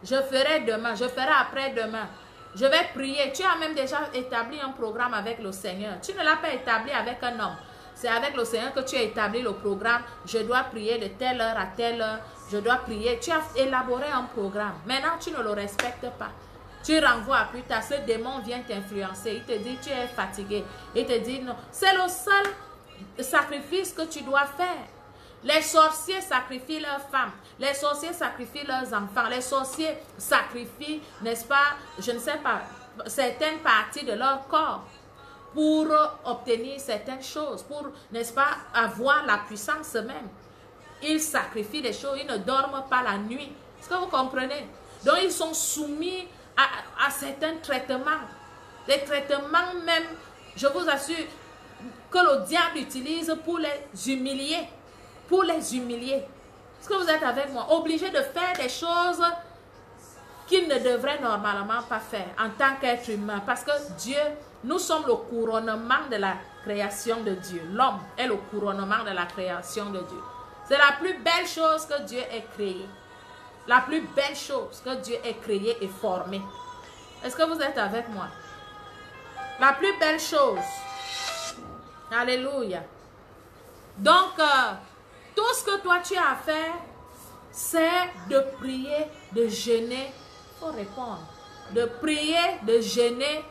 A: Je ferai demain, je ferai après-demain. Je vais prier. Tu as même déjà établi un programme avec le Seigneur. Tu ne l'as pas établi avec un homme. C'est avec le Seigneur que tu as établi le programme. Je dois prier de telle heure à telle heure. Je dois prier. Tu as élaboré un programme. Maintenant, tu ne le respectes pas. Tu renvoies à plus tard. Ce démon vient t'influencer. Il te dit, tu es fatigué. Il te dit, non. C'est le seul sacrifice que tu dois faire. Les sorciers sacrifient leurs femmes. Les sorciers sacrifient leurs enfants. Les sorciers sacrifient, n'est-ce pas, je ne sais pas, certaines parties de leur corps pour obtenir certaines choses, pour, n'est-ce pas, avoir la puissance même. Ils sacrifient des choses, ils ne dorment pas la nuit. Est-ce que vous comprenez? Donc, ils sont soumis à certains traitements. Des traitements même, je vous assure, que le diable utilise pour les humilier. Pour les humilier. Est-ce que vous êtes avec moi? Obligés de faire des choses qu'ils ne devraient normalement pas faire en tant qu'être humain. Parce que Dieu, nous sommes le couronnement de la création de Dieu. L'homme est le couronnement de la création de Dieu. C'est la plus belle chose que Dieu ait créée. La plus belle chose que Dieu ait créée et formée. Est-ce que vous êtes avec moi? La plus belle chose. Alléluia. Donc, tout ce que toi tu as à faire, c'est de prier, de jeûner. Il faut répondre. De prier, de jeûner,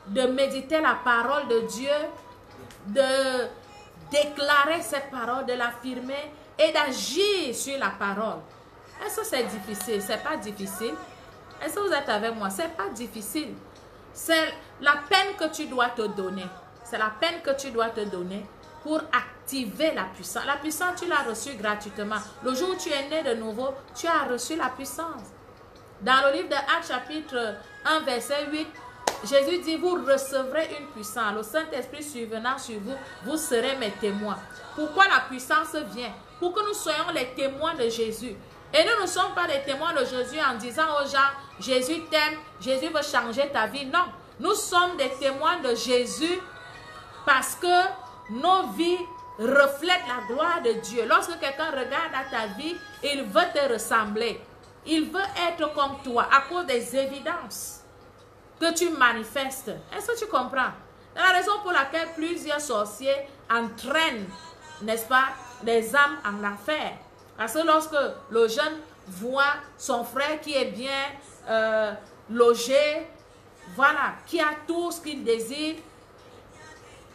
A: de méditer la parole de Dieu, de déclarer cette parole, de l'affirmer et d'agir sur la parole. Est-ce que c'est difficile? C'est pas difficile. Est-ce que vous êtes avec moi? C'est pas difficile. C'est la peine que tu dois te donner. C'est la peine que tu dois te donner pour activer la puissance. La puissance, tu l'as reçue gratuitement. Le jour où tu es né de nouveau, tu as reçu la puissance. Dans le livre de Actes chapitre 1 verset 8, Jésus dit, vous recevrez une puissance. Le Saint-Esprit survenant sur vous, vous serez mes témoins. Pourquoi la puissance vient? Pour que nous soyons les témoins de Jésus. Et nous ne sommes pas les témoins de Jésus en disant aux gens, Jésus t'aime, Jésus veut changer ta vie. Non, nous sommes des témoins de Jésus parce que nos vies reflètent la gloire de Dieu. Lorsque quelqu'un regarde à ta vie, il veut te ressembler. Il veut être comme toi à cause des évidences que tu manifestes. Est-ce que tu comprends? C'est la raison pour laquelle plusieurs sorciers entraînent, n'est-ce pas, des âmes en enfer. Parce que lorsque le jeune voit son frère qui est bien logé, voilà, qui a tout ce qu'il désire,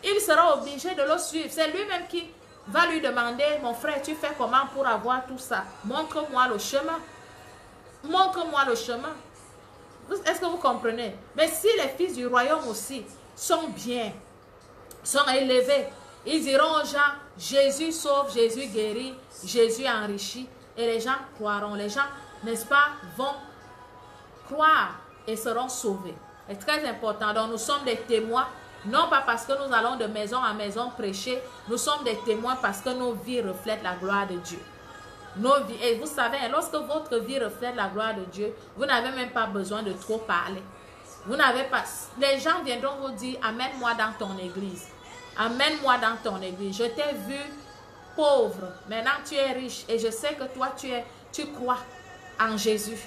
A: il sera obligé de le suivre. C'est lui-même qui va lui demander, mon frère, tu fais comment pour avoir tout ça? Montre-moi le chemin. Montre-moi le chemin. Est-ce que vous comprenez? Mais si les fils du royaume aussi sont bien, sont élevés, ils diront aux gens, Jésus sauve, Jésus guérit, Jésus enrichit. Et les gens croiront. Les gens, n'est-ce pas, vont croire et seront sauvés. C'est très important. Donc nous sommes des témoins. Non pas parce que nous allons de maison en maison prêcher. Nous sommes des témoins parce que nos vies reflètent la gloire de Dieu. Nos vies, et vous savez, lorsque votre vie reflète la gloire de Dieu, vous n'avez même pas besoin de trop parler. Vous n'avez pas... Les gens viendront vous dire, amène-moi dans ton église. Amène-moi dans ton église. Je t'ai vu pauvre. Maintenant, tu es riche. Et je sais que toi, tu crois en Jésus.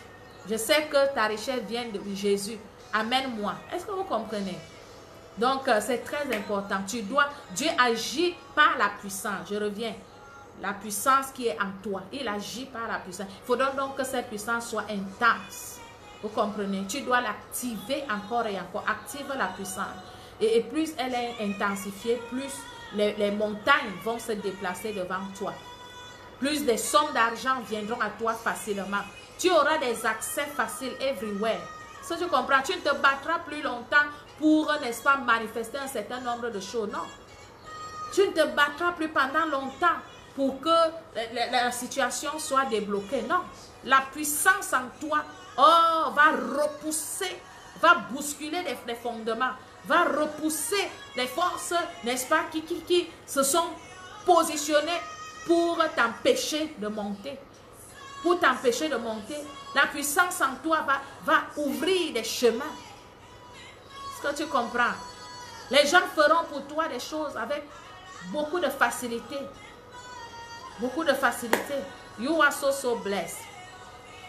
A: Je sais que ta richesse vient de Jésus. Amène-moi. Est-ce que vous comprenez? Donc, c'est très important. Dieu agit par la puissance. Je reviens. La puissance qui est en toi. Il agit par la puissance. Il faudra donc que cette puissance soit intense. Vous comprenez? Tu dois l'activer encore et encore. Active la puissance. Et plus elle est intensifiée, plus les montagnes vont se déplacer devant toi. Plus des sommes d'argent viendront à toi facilement. Tu auras des accès faciles everywhere. Si tu comprends, tu ne te battras plus longtemps pour, n'est-ce pas, manifester un certain nombre de choses. Non. Tu ne te battras plus pendant longtemps pour que la situation soit débloquée. Non. La puissance en toi, oh, va repousser, va bousculer les fondements, va repousser les forces, n'est-ce pas, qui se sont positionnées pour t'empêcher de monter. Pour t'empêcher de monter, la puissance en toi va ouvrir des chemins. Est-ce que tu comprends? Les gens feront pour toi des choses avec beaucoup de facilité. Beaucoup de facilité. You are so blessed.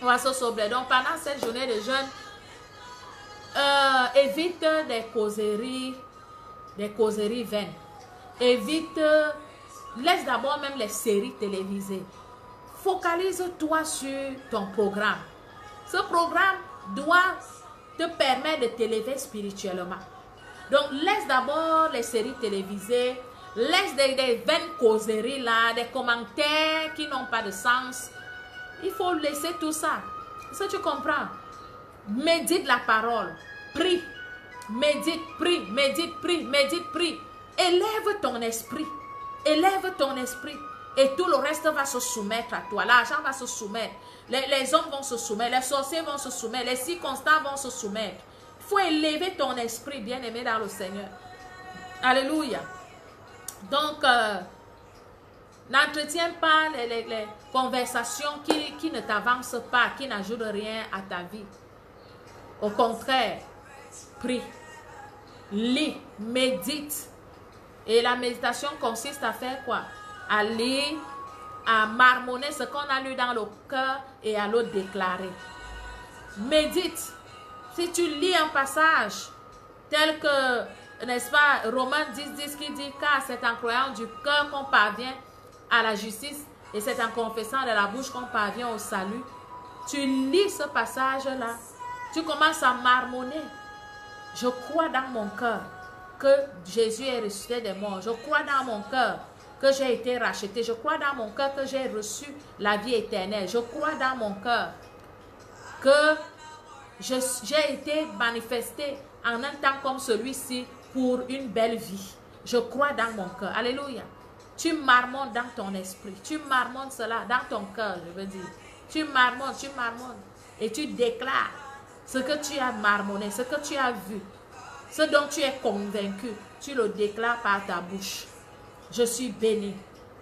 A: You are so blessed. Donc pendant cette journée de jeûne, évite des causeries vaines. Évite, laisse d'abord même les séries télévisées. Focalise-toi sur ton programme. Ce programme doit te permettre de t'élever spirituellement. Donc, laisse d'abord les séries télévisées, laisse des vaines causeries là, des commentaires qui n'ont pas de sens. Il faut laisser tout ça. Ça, tu comprends? Médite la parole. Prie. Médite, prie, médite, prie, médite, prie. Élève ton esprit. Élève ton esprit. Et tout le reste va se soumettre à toi. L'argent va se soumettre. Les hommes vont se soumettre. Les sorciers vont se soumettre. Les circonstances vont se soumettre. Il faut élever ton esprit, bien-aimé dans le Seigneur. Alléluia. Donc, n'entretiens pas les conversations qui ne t'avancent pas, qui n'ajoutent rien à ta vie. Au contraire, prie, lis, médite. Et la méditation consiste à faire quoi? À lire, à marmonner ce qu'on a lu dans le cœur et à le déclarer. Médite. Si tu lis un passage tel que, n'est-ce pas, Romains 10 qui dit car c'est en croyant du cœur qu'on parvient à la justice et c'est en confessant de la bouche qu'on parvient au salut. Tu lis ce passage-là, tu commences à marmonner. Je crois dans mon cœur que Jésus est ressuscité des morts. Je crois dans mon cœur que j'ai été racheté. Je crois dans mon cœur que j'ai reçu la vie éternelle. Je crois dans mon cœur que j'ai été manifesté en un temps comme celui-ci pour une belle vie. Je crois dans mon cœur. Alléluia. Tu marmonnes dans ton esprit. Tu marmonnes cela dans ton cœur, je veux dire. Tu marmonnes. Et tu déclares ce que tu as marmonné, ce que tu as vu, ce dont tu es convaincu. Tu le déclares par ta bouche. Je suis béni,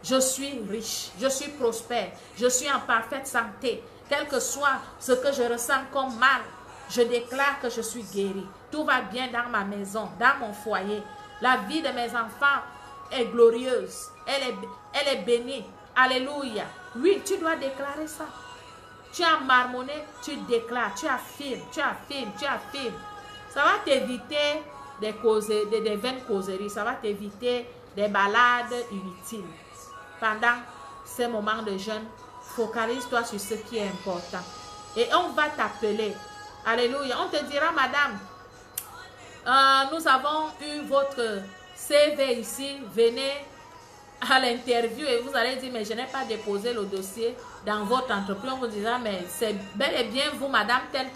A: je suis riche, je suis prospère, je suis en parfaite santé. Quel que soit ce que je ressens comme mal, je déclare que je suis guéri. Tout va bien dans ma maison, dans mon foyer. La vie de mes enfants est glorieuse, elle est bénie. Alléluia. Oui, tu dois déclarer ça. Tu as marmonné, tu déclares, tu affirmes. Ça va t'éviter des vaines causeries, ça va t'éviter des balades inutiles. Pendant ces moments de jeûne, focalise-toi sur ce qui est important. Et on va t'appeler. Alléluia. On te dira, madame, nous avons eu votre CV ici. Venez à l'interview et vous allez dire, mais je n'ai pas déposé le dossier dans votre entreprise. On vous dira, mais c'est bel et bien vous, madame, telle.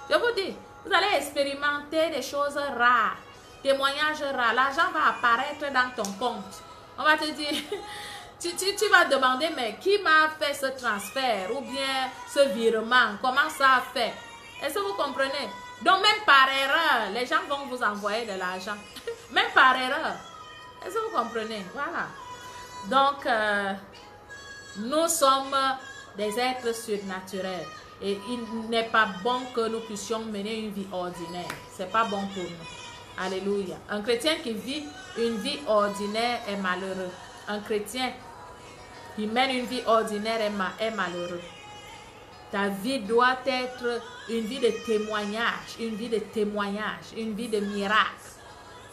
A: Je vous dis, vous allez expérimenter des choses rares. Témoignages rares, l'argent va apparaître dans ton compte. On va te dire, tu vas demander, mais qui m'a fait ce transfert ou bien ce virement? Comment ça a fait? Est-ce que vous comprenez? Donc même par erreur, les gens vont vous envoyer de l'argent. Même par erreur. Est-ce que vous comprenez? Voilà. Donc, nous sommes des êtres surnaturels. Et il n'est pas bon que nous puissions mener une vie ordinaire. Ce n'est pas bon pour nous. Alléluia. Un chrétien qui vit une vie ordinaire est malheureux. Un chrétien qui mène une vie ordinaire est malheureux. Ta vie doit être une vie de témoignage, une vie de miracle.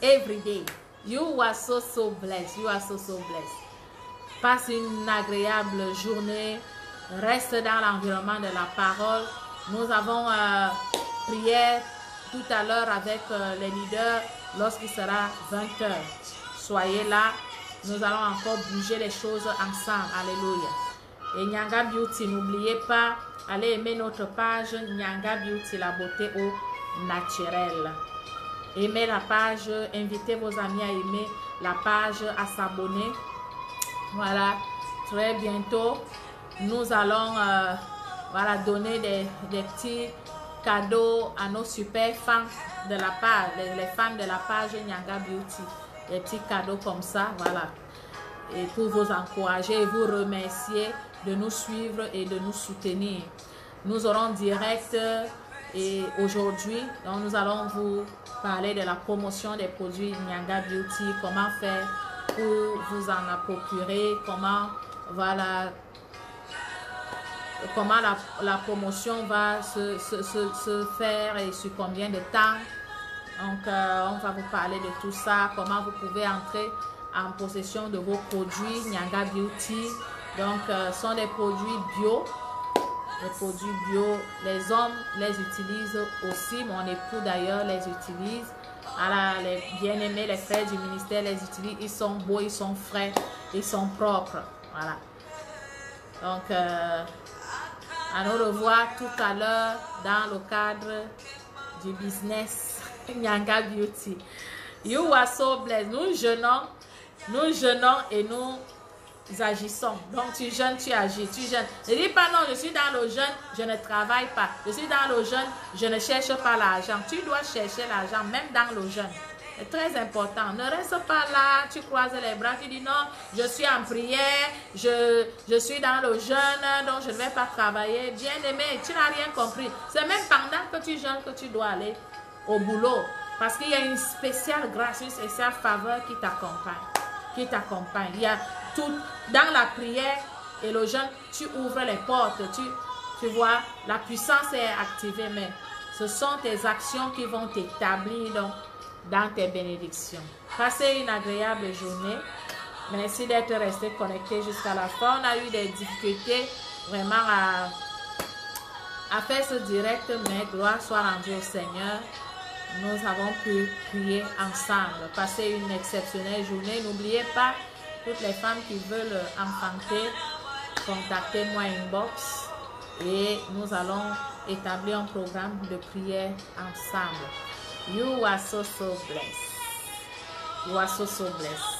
A: Every day. You are so blessed. You are so blessed. Passe une agréable journée. Reste dans l'environnement de la parole. Nous avons prié tout à l'heure avec les leaders lorsqu'il sera 20h. Soyez là. Nous allons encore bouger les choses ensemble. Alléluia. Et Nyanga Beauty, n'oubliez pas, allez aimer notre page Nyanga Beauty, la beauté au naturel. Aimez la page, invitez vos amis à aimer la page, à s'abonner. Voilà, très bientôt, nous allons voilà, donner des petits cadeaux à nos super fans de la page, les fans de la page Nyanga Beauty. Des petits cadeaux comme ça, voilà. Et pour vous encourager et vous remercier de nous suivre et de nous soutenir. Nous aurons direct et aujourd'hui, donc nous allons vous parler de la promotion des produits Nyanga Beauty, comment faire pour vous en procurer, comment voilà, comment la promotion va se faire et sur combien de temps. Donc on va vous parler de tout ça, comment vous pouvez entrer en possession de vos produits Nyanga Beauty. Donc ce sont des produits bio. Les produits bio, les hommes les utilisent aussi, mon époux d'ailleurs les utilise. Alors, les bien-aimés, les frères du ministère les utilisent, ils sont beaux, ils sont frais, ils sont propres. Voilà. Donc, à nous revoir tout à l'heure dans le cadre du business Nyanga Beauty. You are so blessed. Nous jeûnons et nous agissons. Donc tu jeûnes, tu agis, tu jeûnes. Ne dis pas non, je suis dans le jeûne, je ne travaille pas. Je suis dans le jeûne, je ne cherche pas l'argent. Tu dois chercher l'argent même dans le jeûne. C'est très important. Ne reste pas là, tu croises les bras, tu dis non, je suis en prière, je suis dans le jeûne, donc je ne vais pas travailler. Bien aimé, tu n'as rien compris. C'est même pendant que tu jeûnes que tu dois aller au boulot. Parce qu'il y a une spéciale grâce, une spéciale faveur qui t'accompagne. Il y a tout dans la prière et le jeûne, tu ouvres les portes, tu vois, la puissance est activée, mais ce sont tes actions qui vont t'établir dans tes bénédictions. Passez une agréable journée. Merci d'être resté connecté jusqu'à la fin. On a eu des difficultés vraiment à faire ce direct, mais gloire soit rendue au Seigneur. Nous avons pu prier ensemble. Passez une exceptionnelle journée. N'oubliez pas, toutes les femmes qui veulent enfanter, contactez-moi inbox et nous allons établir un programme de prière ensemble. You are so blessed. You are so blessed.